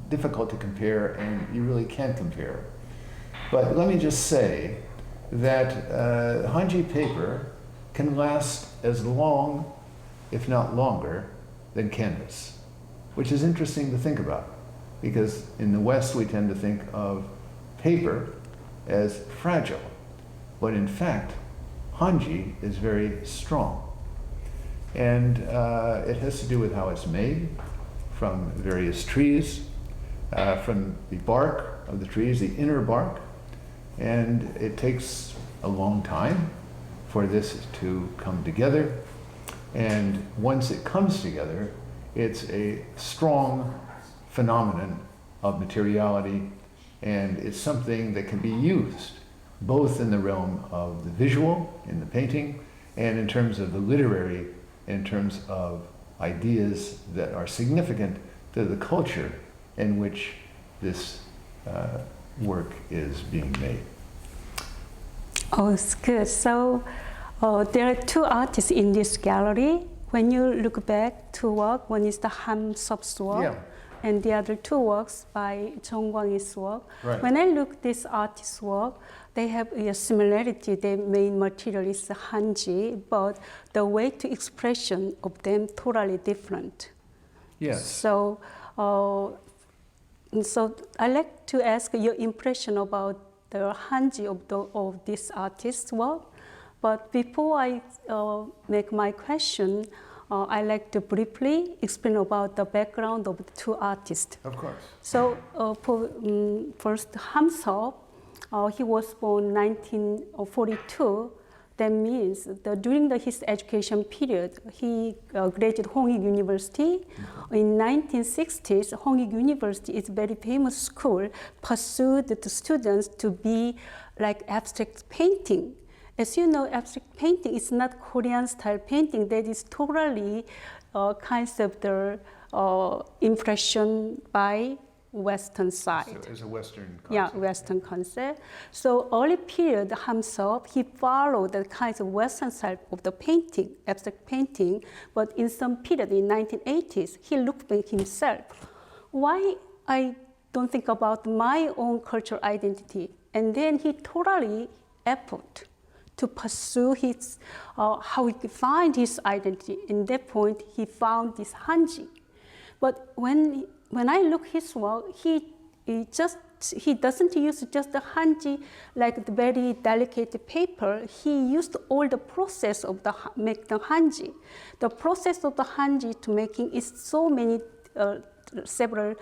difficult to compare and you really can't compare. But let me just say that Hanji paper can last as long, if not longer, than canvas, which is interesting to think about, because in the West we tend to think of paper as fragile, but in fact, Hanji is very strong. And it has to do with how it's made from various trees, from the bark of the trees, the inner bark, and it takes a long time for this to come together. And once it comes together, it's a strong phenomenon of materiality, and it's something that can be used both in the realm of the visual, in the painting, and in terms of the literary, in terms of ideas that are significant to the culture in which this work is being made. Oh, it's good. So there are two artists in this gallery. When you look back to work, one is the Ham Seop's work, Yeah. and the other two works by Jung Kwang-il's work. Right. When I look at this artist's work, they have a similarity. The main material is Hanji, but the way to expression of them totally different. Yes. So, so I like to ask your impression about the Hanji of this artist's work. But before I make my question, I like to briefly explain about the background of the two artists. Of course. So first, Ham Seop, he was born 1942. That means that during his education period, he graduated Hongik University. In 1960s, Hongik University is a very famous school, pursued the students to be like abstract painting. As you know, abstract painting is not Korean style painting. That is totally kind of the impression by Western side. So as a Western concept. Yeah, Western concept. So early period, Ham Seop, he followed the kinds of Western style of the painting, abstract painting. But in some period in 1980s, he looked at himself. Why I don't think about my own cultural identity. And then he totally effort to pursue his, how he could find his identity. In that point, he found this Hanji. But when I look his work, he doesn't use just the Hanji like the very delicate paper. He used all the process of make the Hanji. The process of the Hanji to making is so many several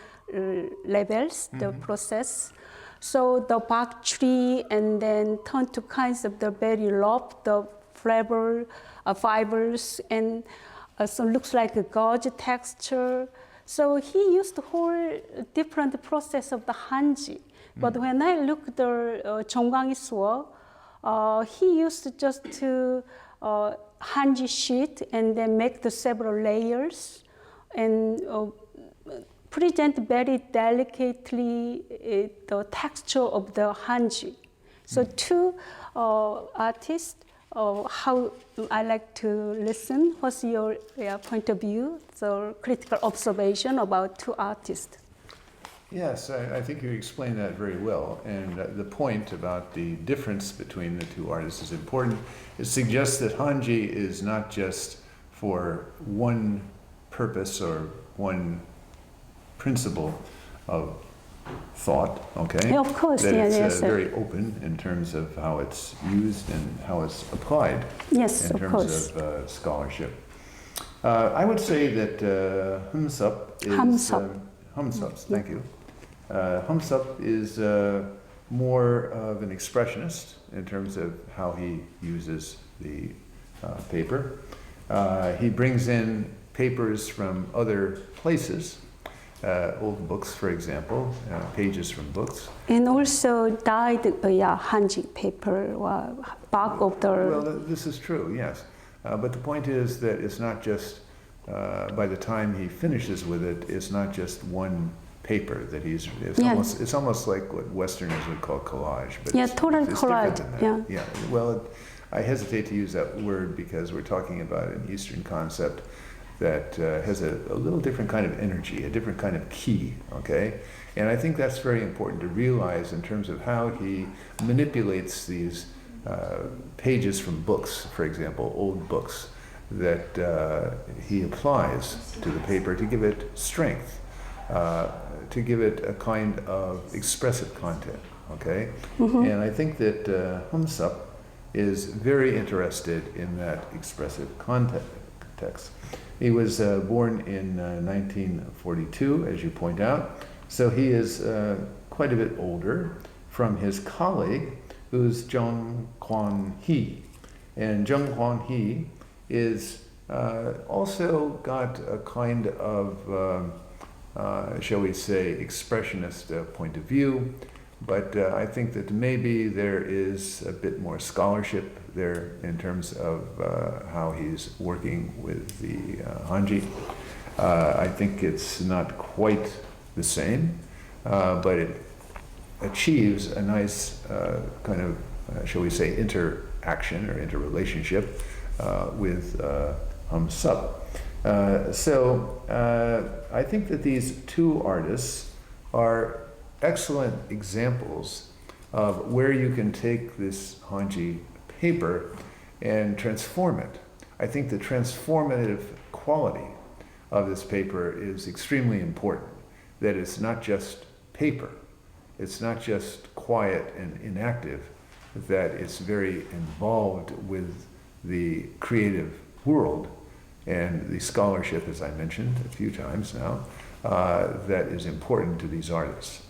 levels. The process. So the bark tree and then turn to kinds of the very rough, the flavor fibers, and so looks like a gauze texture. So he used a whole different process of the Hanji. But when I look at the Jonggang-il's work, he used just to Hanji sheet and then make the several layers and present very delicately the texture of the Hanji. So two artists, how I like to listen. What's your point of view, the critical observation about two artists? Yes, I think you explained that very well. And the point about the difference between the two artists is important. It suggests that Hanji is not just for one purpose or one principle of thought, okay? Yeah, of course, that yeah, it's yes, very open in terms of how it's used and how it's applied Yes, in of terms course. of scholarship. I would say that Humsup is... Humsup, thank you. Humsup is more of an expressionist in terms of how he uses the paper. He brings in papers from other places, old books, for example, pages from books. And also dyed Hanji paper, bark of the... Well, this is true, yes. But the point is that it's not just, by the time he finishes with it, it's not just one paper that he's, it's almost like what Westerners would call collage. But total it's collage, different than that. Yeah, well, I hesitate to use that word because we're talking about an Eastern concept that has a little different kind of energy, a different kind of key, okay? And I think that's very important to realize in terms of how he manipulates these pages from books, for example, old books, that he applies to the paper to give it strength, to give it a kind of expressive content, okay? And I think that Humsup is very interested in that expressive context. He was born in 1942, as you point out, so he is quite a bit older from his colleague, who's Jung Kwon-hee. And Jung Kwon-hee is also got a kind of, shall we say, expressionist point of view, but I think that maybe there is a bit more scholarship there in terms of how he's working with the Hanji. I think it's not quite the same, but it achieves a nice kind of, shall we say, interaction or interrelationship with Humsup. So I think that these two artists are excellent examples of where you can take this Hanji paper and transform it. I think the transformative quality of this paper is extremely important, that it's not just paper, it's not just quiet and inactive, that it's very involved with the creative world and the scholarship, as I mentioned a few times now, that is important to these artists.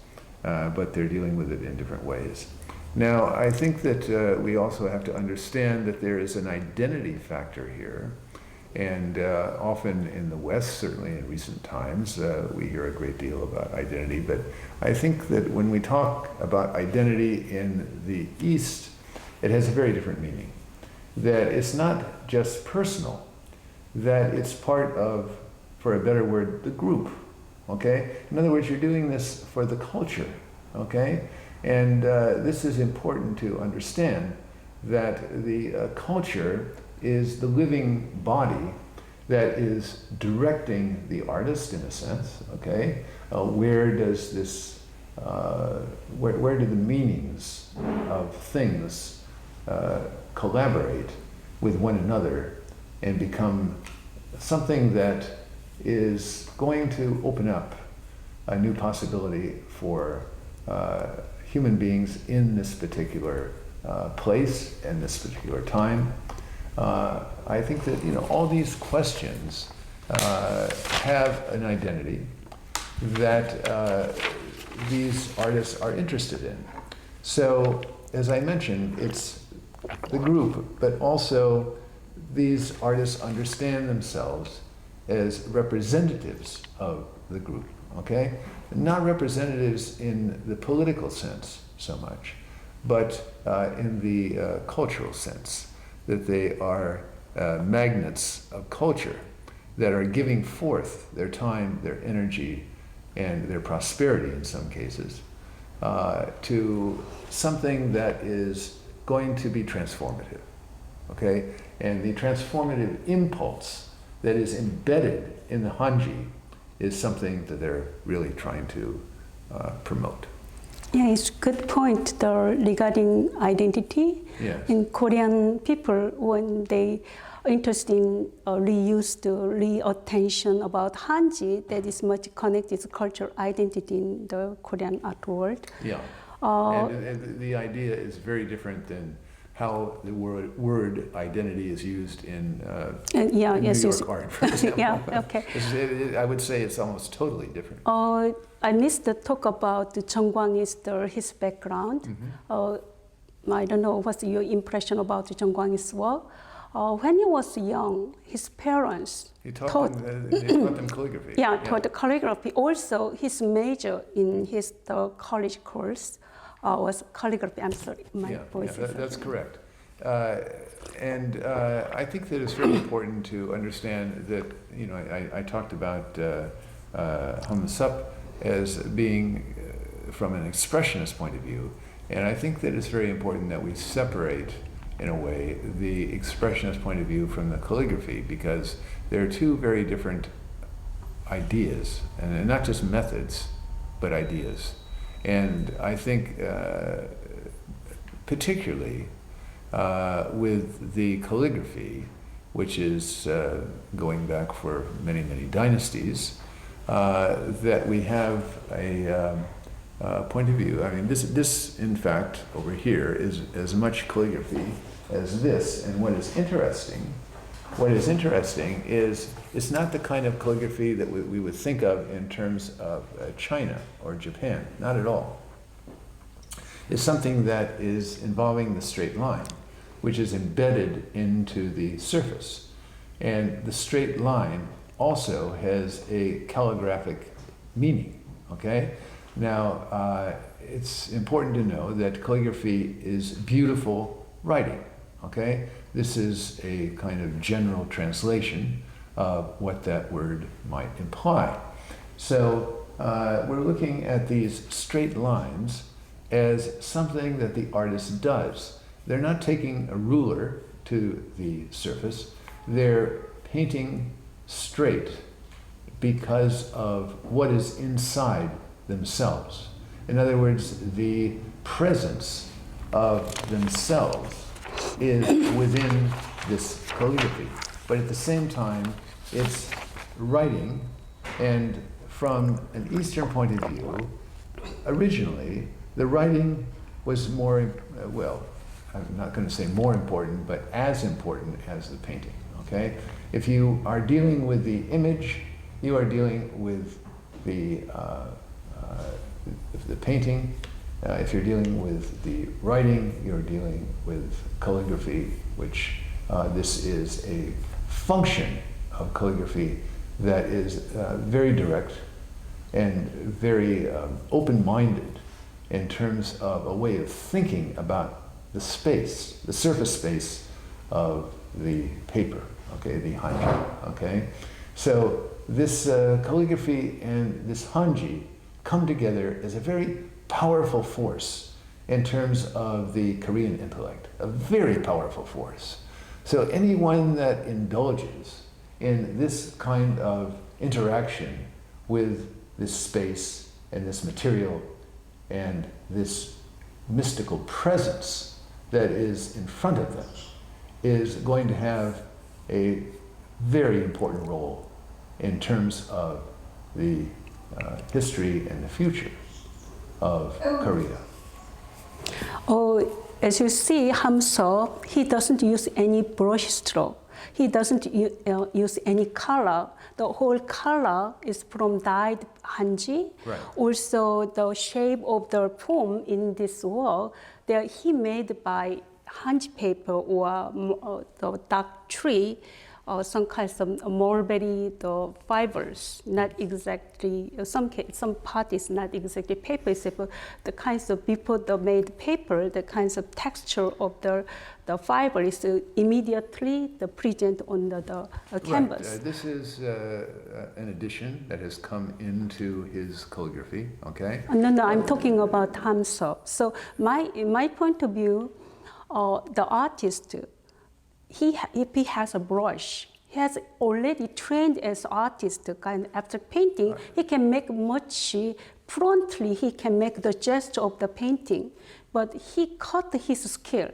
But they're dealing with it in different ways. Now, I think that we also have to understand that there is an identity factor here. And often in the West, certainly in recent times, we hear a great deal about identity. But I think that when we talk about identity in the East, it has a very different meaning. That it's not just personal, that it's part of, for a better word, the group. Okay? In other words, you're doing this for the culture, okay? And this is important to understand, that the culture is the living body that is directing the artist in a sense, okay? Where does this, where do the meanings of things collaborate with one another and become something that is going to open up a new possibility for human beings in this particular place and this particular time. I think that all these questions have an identity that these artists are interested in. So, as I mentioned, it's the group, but also these artists understand themselves as representatives of the group, okay? Not representatives in the political sense so much, but in the cultural sense, that they are magnets of culture that are giving forth their time, their energy, and their prosperity in some cases to something that is going to be transformative, okay? And the transformative impulse that is embedded in the Hanji is something that they're really trying to promote. Yeah, it's a good point though, regarding identity. Yes. In Korean people, when they interested in reuse the reattention about Hanji, that is much connected to cultural identity in the Korean art world. Yeah. And the idea is very different than how the word identity is used in New York art, for example. Yeah, okay. I would say it's almost totally different. I missed the talk about the Chung Kwang-is, his background. I don't know what's your impression about Chung Kwang-is work. When he was young, his parents He taught them calligraphy. Yeah, taught calligraphy. Also, his major in his college course was calligraphy. I'm sorry, my voice is... That's correct. And I think that it's very important to understand that, I talked about Hum Sup as being from an expressionist point of view, and I think that it's very important that we separate, in a way, the expressionist point of view from the calligraphy, because they're two very different ideas, and not just methods, but ideas. And I think particularly with the calligraphy, which is going back for many, many dynasties, that we have a point of view. I mean, this in fact over here is as much calligraphy as this. And what is interesting is it's not the kind of calligraphy that we would think of in terms of China or Japan. Not at all. It's something that is involving the straight line, which is embedded into the surface. And the straight line also has a calligraphic meaning, okay? Now, it's important to know that calligraphy is beautiful writing, okay? This is a kind of general translation of what that word might imply. So we're looking at these straight lines as something that the artist does. They're not taking a ruler to the surface, they're painting straight because of what is inside themselves. In other words, the presence of themselves is within this calligraphy. But at the same time, it's writing, and from an Eastern point of view, originally, the writing was more, well, I'm not going to say more important, but as important as the painting, okay? If you are dealing with the image, you are dealing with the painting. If you're dealing with the writing, you're dealing with calligraphy, which this is a function of calligraphy that is very direct and very open-minded in terms of a way of thinking about the space, the surface space of the paper, okay, the hanji, okay? So this calligraphy and this hanji come together as a very powerful force in terms of the Korean intellect, a very powerful force. So anyone that indulges in this kind of interaction with this space and this material and this mystical presence that is in front of them is going to have a very important role in terms of the history and the future of Korea. Oh, as you see, Hamso, he doesn't use any brush stroke. He doesn't use any color. The whole color is from dyed hanji. Right. Also, the shape of the poem in this work, he made by hanji paper or the dark tree, some kinds of mulberry the fibers, not exactly, some part is not exactly paper, except the kinds of, before the made paper, the kinds of texture of the fiber is immediately present on the canvas. Right. This is an addition that has come into his calligraphy, okay? No, I'm talking about Hamso. So my point of view, the artist, if he has a brush, he has already trained as artist, kind of abstract painting, right. He can make much frontally, he can make the gesture of the painting, but he cut his skill.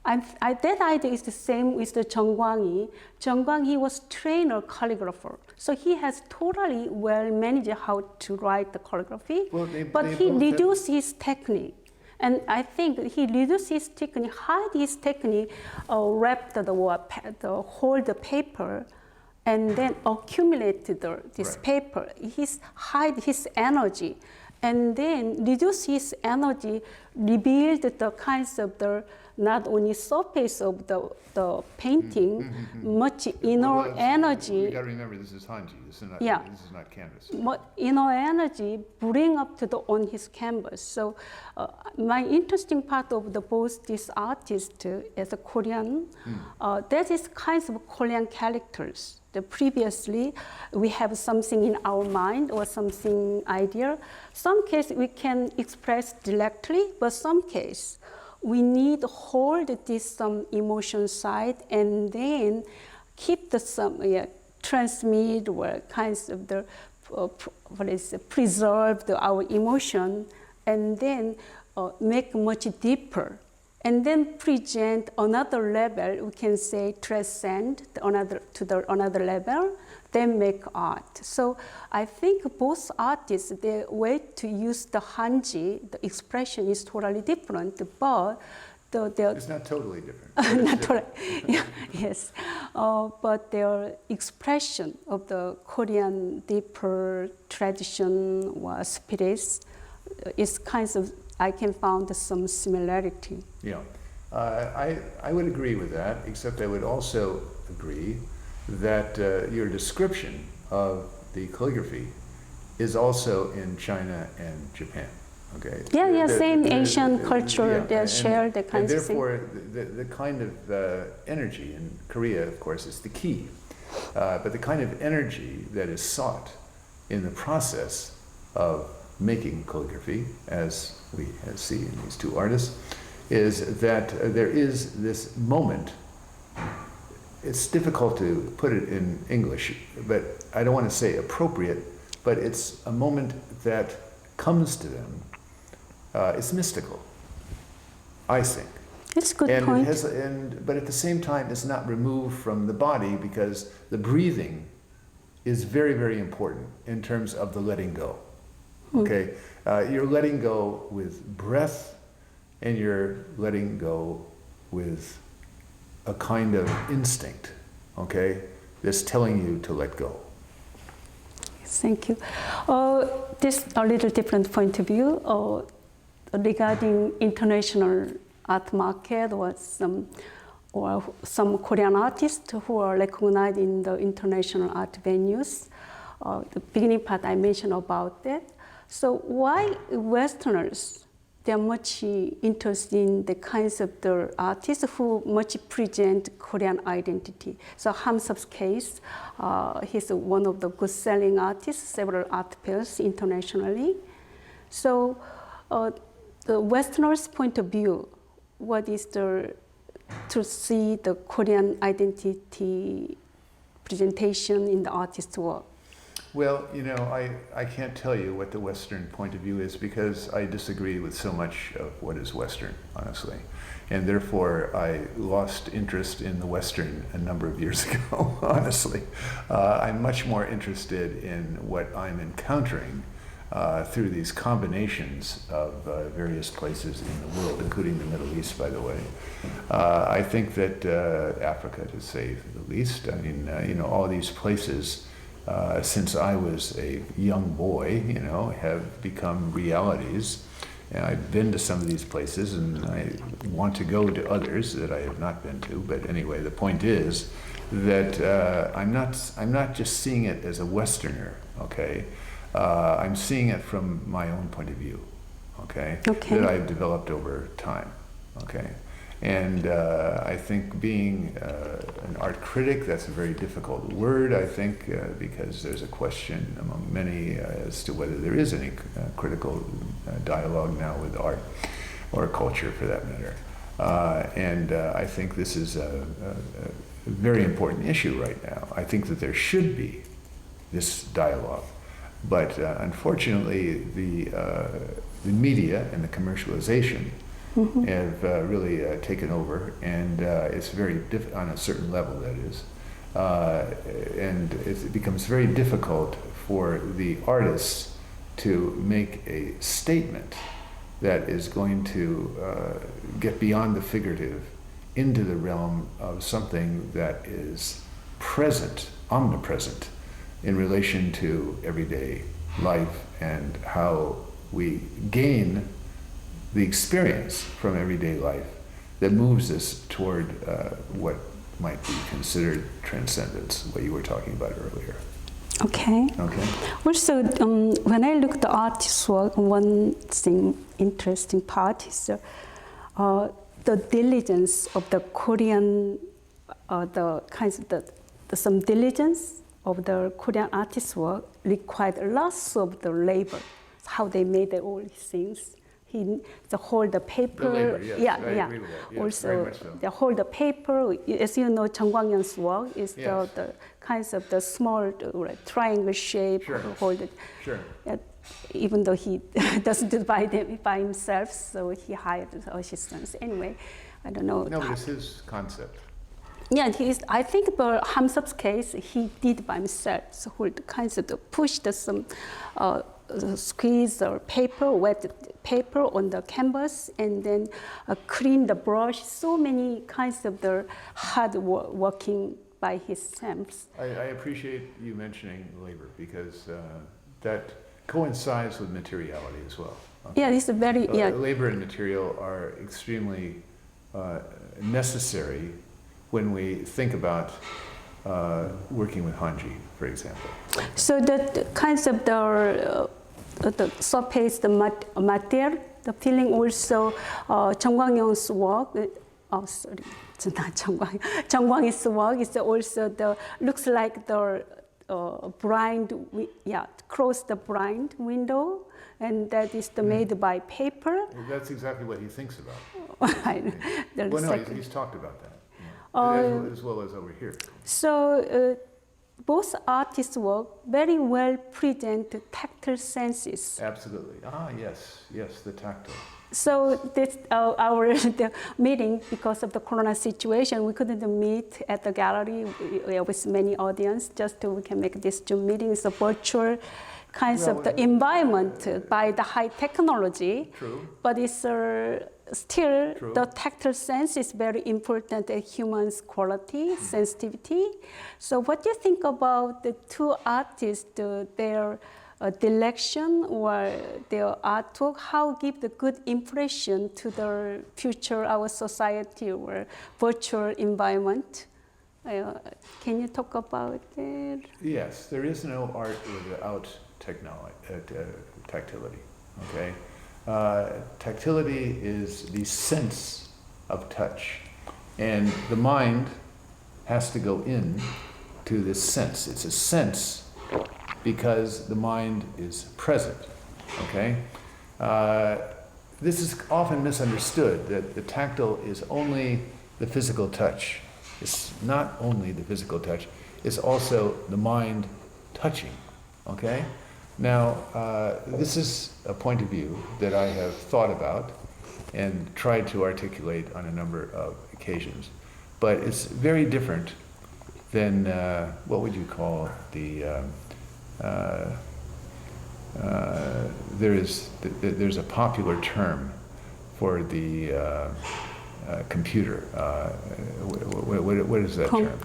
That idea is the same with the Jeong Kwang-hee. Jeong Kwang-hee was trainer calligrapher, so he has totally well managed how to write the calligraphy, but he reduced his technique. And I think he reduced his technique, hide his technique, wrap hold the paper, and then accumulate this right. paper. Hide his energy, and then reduce his energy, revealed the kinds of not only surface of the painting, much inner energy. You got to remember, this is hanji. This is not canvas. Inner energy bring up on his canvas. So, my interesting part of both this artist as a Korean, that is kinds of Korean characters. Previously, we have something in our mind or something idea. Some case we can express directly, but some case we need to hold this emotion side and then keep transmit or kinds of preserve our emotion, and then make much deeper, and then present another level. We can say transcend another level, then make art. So I think both artists, their way to use the hanji, the expression is totally different, but it's not totally different. Not totally, yeah, yes. But their expression of the Korean deeper tradition or spirits is kinds of, I can find some similarity. Yeah, I would agree with that, except I would also agree that your description of the calligraphy is also in China and Japan. Okay. Yeah, same Asian culture. They share the kinds of things. And therefore, the kind of energy in Korea, of course, is the key. But the kind of energy that is sought in the process of making calligraphy, as we see in these two artists, is that there is this moment. It's difficult to put it in English, but I don't want to say appropriate, but it's a moment that comes to them. It's mystical, I think. It's a good point. But at the same time, it's not removed from the body, because the breathing is very, very important in terms of the letting go. Okay, you're letting go with breath, and you're letting go with a kind of instinct, okay, that's telling you to let go. Thank you. This a little different point of view regarding international art market or some Korean artists who are recognized in the international art venues. The beginning part I mentioned about that. So why Westerners, they're much interested in the kinds of the artists who much present Korean identity. So Hamso's case, he's one of the good selling artists, several art fairs internationally. So the Westerners' point of view, what is to see the Korean identity presentation in the artist's work? Well, you know, I can't tell you what the Western point of view is because I disagree with so much of what is Western, honestly. And therefore, I lost interest in the Western a number of years ago, honestly. I'm much more interested in what I'm encountering through these combinations of various places in the world, including the Middle East, by the way. I think that Africa, to say the least, I mean, you know, all these places, since I was a young boy, you know, have become realities. And I've been to some of these places and I want to go to others that I have not been to. But anyway, the point is that I'm not just seeing it as a Westerner, okay? I'm seeing it from my own point of view, okay? Okay. That I've developed over time, okay? And I think being an art critic, that's a very difficult word, I think, because there's a question among many as to whether there is any critical dialogue now with art or culture for that matter. And I think this is a very important issue right now. I think that there should be this dialogue. But unfortunately, the media and the commercialization have really taken over, and it's very on a certain level, that is, and it becomes very difficult for the artists to make a statement that is going to get beyond the figurative into the realm of something that is present, omnipresent, in relation to everyday life and how we gain the experience from everyday life that moves us toward what might be considered transcendence, what you were talking about earlier. Okay. Okay. Also, when I look at the artist's work, one thing interesting part is the diligence of the Korean, the kinds of some diligence of the Korean artist's work required lots of the labor, how they made all these things. The hold the paper, The labor, yes, I agree with that. Yes, also, very much so. the hold the paper. As you know, Chung Kwang-yeon's work is Yes. the kinds of the small triangle shape. Sure. Hold it. Sure. Even though he doesn't do it by himself, so he hired assistants. Anyway, I don't know. No, but it's his concept. Yeah, I think for Hamsup's case, he did by himself. So hold kinds of push some squeeze or paper, wet paper on the canvas, and then clean the brush. So many kinds of the hard working by his hands. I appreciate you mentioning labor because that coincides with materiality as well. Okay? Yeah, it's a very Labor and material are extremely necessary when we think about working with Hanji, for example. So the kinds of the surface, the material, the feeling also, Chung Kwang-yeon's work, sorry, it's not Chung Kwang, Chung Kwang-yeon's work is also looks like the blind, close the blind window, and that is made by paper. Well, that's exactly what he thinks about. Well, no, he's talked about that, as well as over here. So both artists' work very well present tactile senses. Absolutely. Yes, the tactile. So this the meeting, because of the corona situation, we couldn't meet at the gallery with many audience. Just we can make this Zoom meeting. It's a virtual kinds of the environment by the high technology. True. But it's still True. the tactile sense is very important in humans' quality, sensitivity. So what do you think about the two artists, their direction or their artwork? How give the good impression to the future, our society or virtual environment? Can you talk about it? Yes, there is no art without tactility, okay? Tactility is the sense of touch, and the mind has to go in to this sense. It's a sense because the mind is present, okay? This is often misunderstood, that the tactile is only the physical touch. It's not only the physical touch. is also the mind touching, okay? Now, this is a point of view that I have thought about and tried to articulate on a number of occasions, but it's very different than, what would you call the, there's a popular term for the computer. What is that term?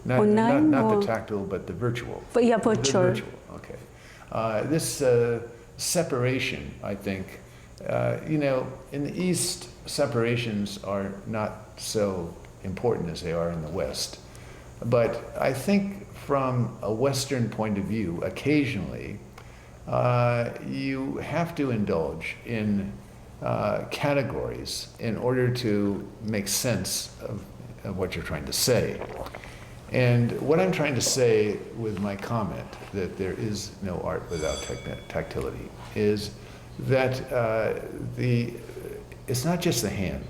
Not the tactile, but the virtual. But yeah, virtual. The virtual, okay. This separation, I think, you know, in the East, separations are not so important as they are in the West. But I think from a Western point of view, occasionally, you have to indulge in categories in order to make sense of what you're trying to say. And what I'm trying to say with my comment that there is no art without tactility is that it's not just the hand,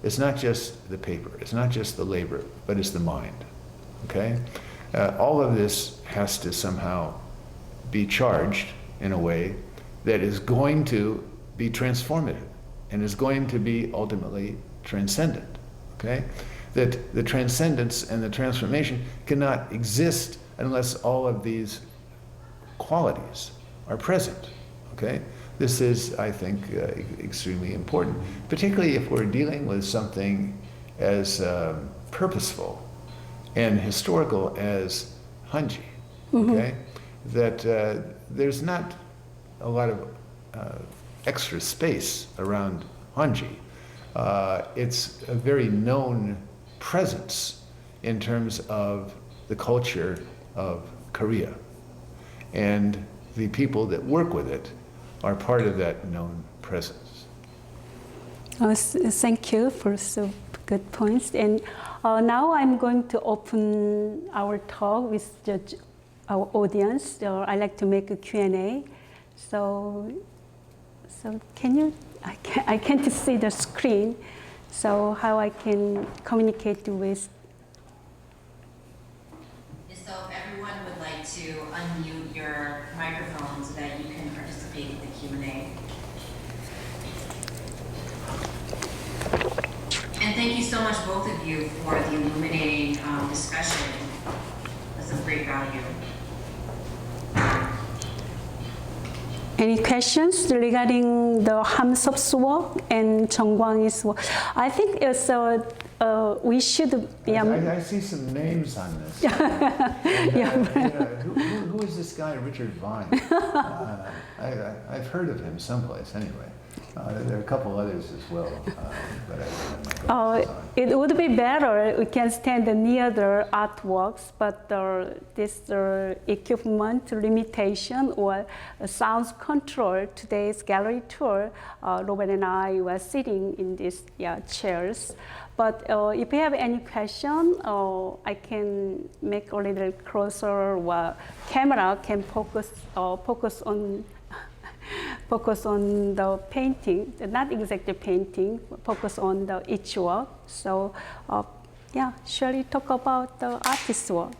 it's not just the paper, it's not just the labor, but it's the mind, okay? All of this has to somehow be charged in a way that is going to be transformative and is going to be ultimately transcendent, okay? That the transcendence and the transformation cannot exist unless all of these qualities are present, okay? This is, I think, extremely important, particularly if we're dealing with something as purposeful and historical as Hanji, okay? That there's not a lot of extra space around Hanji. It's a very known presence in terms of the culture of Korea. And the people that work with it are part of that known presence. Thank you for so good points. And now I'm going to open our talk with our audience. So I like to make a Q&A. So can you, I can't see the screen, so how I can communicate with. So if everyone would like to unmute your microphone so that you can participate in the Q&A. And thank you so much, both of you, for the illuminating discussion. That's of great value. Any questions regarding the Hamseop's work and Jeong Kwang-il's work? I think it's we should. Yeah. I see some names on this. And, who is this guy, Richard Vine? I've heard of him someplace anyway. There are a couple others as well, but I don't know. It would be better we can stand near the artworks, but this equipment limitation or sound control today's gallery tour, Robert and I were sitting in these chairs. But if you have any question, I can make a little closer, or camera can focus on the painting, not exactly painting, focus on each work. So, shall we talk about the artist's work?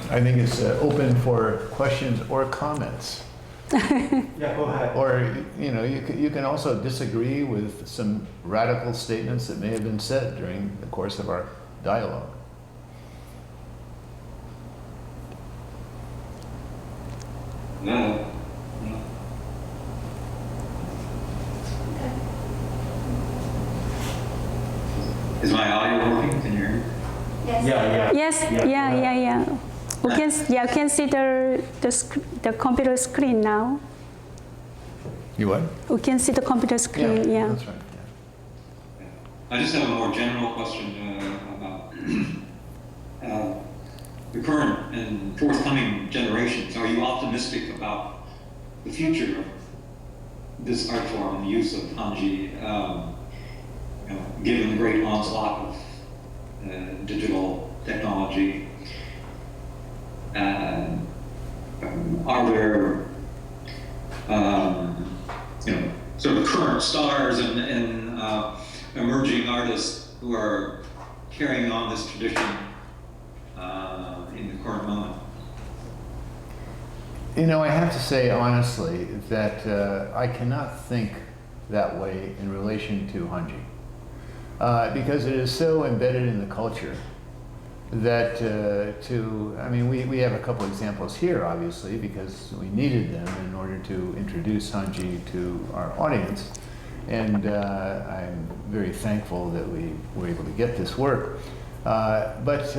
I think it's open for questions or comments. Yeah, go ahead. Or, you can also disagree with some radical statements that may have been said during the course of our dialogue. No. Is my audio working? Can you hear me? Yes. Yes, yeah. We can see the computer screen now. You what? We can see the computer screen, yeah. That's right. I just have a more general question about the current and forthcoming generations. Are you optimistic about the future of this art form and the use of Hanji, given the great onslaught of digital technology? Are there you know, sort of current stars and emerging artists who are carrying on this tradition in the current moment? You know, I have to say honestly that I cannot think that way in relation to Hanji, because it is so embedded in the culture that I mean, we have a couple examples here, obviously, because we needed them in order to introduce Hanji to our audience, and I'm very thankful that we were able to get this work. But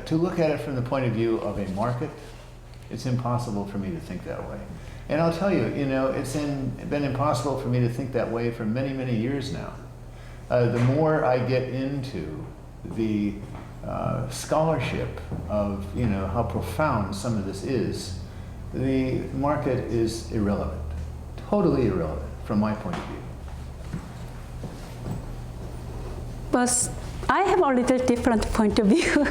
to look at it from the point of view of a market, it's impossible for me to think that way. And I'll tell you, you know, it's been impossible for me to think that way for many, many years now. The more I get into the scholarship of, you know, how profound some of this is, the market is irrelevant, totally irrelevant from my point of view. But I have a little different point of view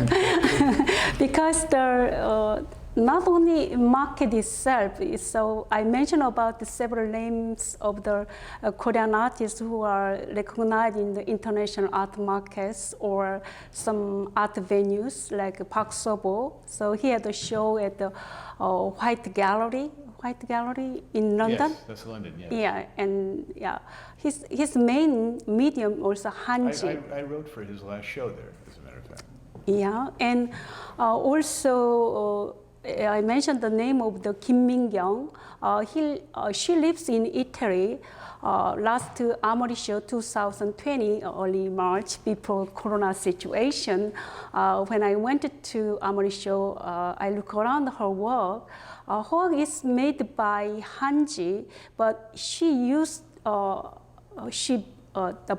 because the not only market itself, so I mentioned about the several names of the Korean artists who are recognized in the international art markets or some art venues like Park Sobo. So he had a show at the White Gallery in London. Yes, that's London, yes. Yeah, and yeah, his main medium also Hanji. I wrote for his last show there, as a matter of fact. Yeah, and also I mentioned the name of the Kim Min-kyung. She lives in Italy. Last Armory Show 2020, early March, before Corona situation. When I went to Armory Show, I look around her work. Her work is made by Hanji, but she used the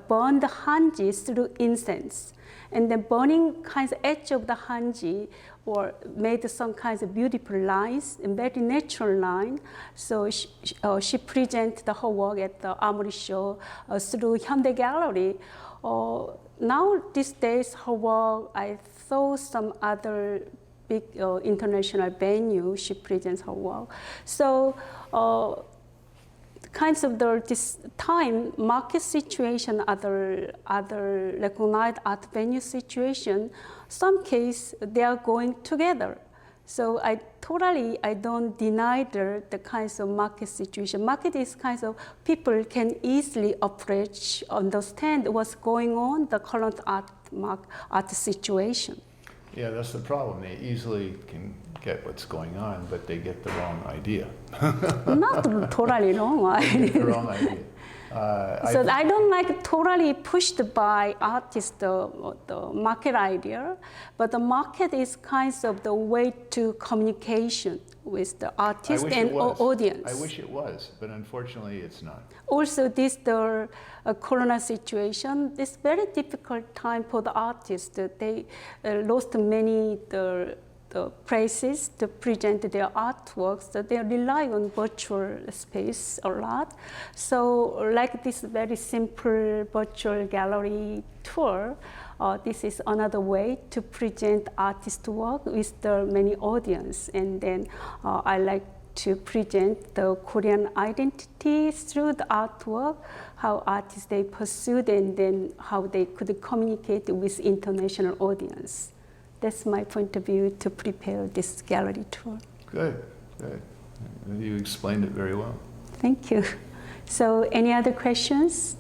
burned Hanji through incense, and then burning kinds of edge of the Hanji or made some kinds of beautiful lines, and very natural line. So she presented the whole work at the Armory Show through Hyundai Gallery. Now these days, her work, I saw some other big international venue, she presents her work. So kinds of this time, market situation, other recognized art venue situation, some case they are going together. So I don't deny the kinds of market situation. Market is kinds of people can easily approach, understand what's going on, the current art situation. Yeah, that's the problem. They easily can get what's going on, but they get the wrong idea. Not totally wrong. They get the wrong idea. So I don't like totally pushed by artists the market idea, but the market is kind of the way to communication with the artist and audience. I wish it was, but unfortunately it's not. Also, the Corona situation, it's very difficult time for the artists. They lost many the places to present their artworks, that they rely on virtual space a lot. So like this very simple virtual gallery tour, this is another way to present artist work with the many audience. And then I like to present the Korean identity through the artwork, how artists they pursued, and then how they could communicate with international audience. That's my point of view to prepare this gallery tour. Good, good. You explained it very well. Thank you. So any other questions?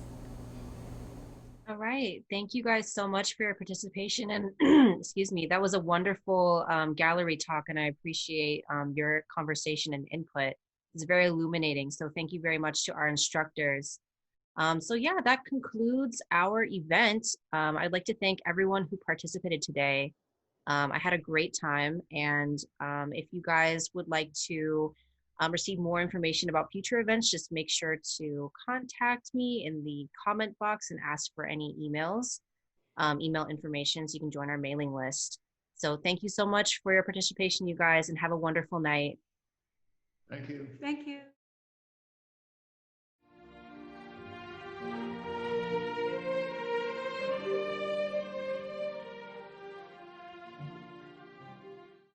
All right. Thank you guys so much for your participation. And excuse me, that was a wonderful gallery talk, and I appreciate your conversation and input. It's very illuminating. So thank you very much to our instructors. So yeah, that concludes our event. I'd like to thank everyone who participated today. I had a great time, and if you guys would like to receive more information about future events, just make sure to contact me in the comment box and ask for any email information so you can join our mailing list. So thank you so much for your participation, you guys, and have a wonderful night. Thank you. Thank you.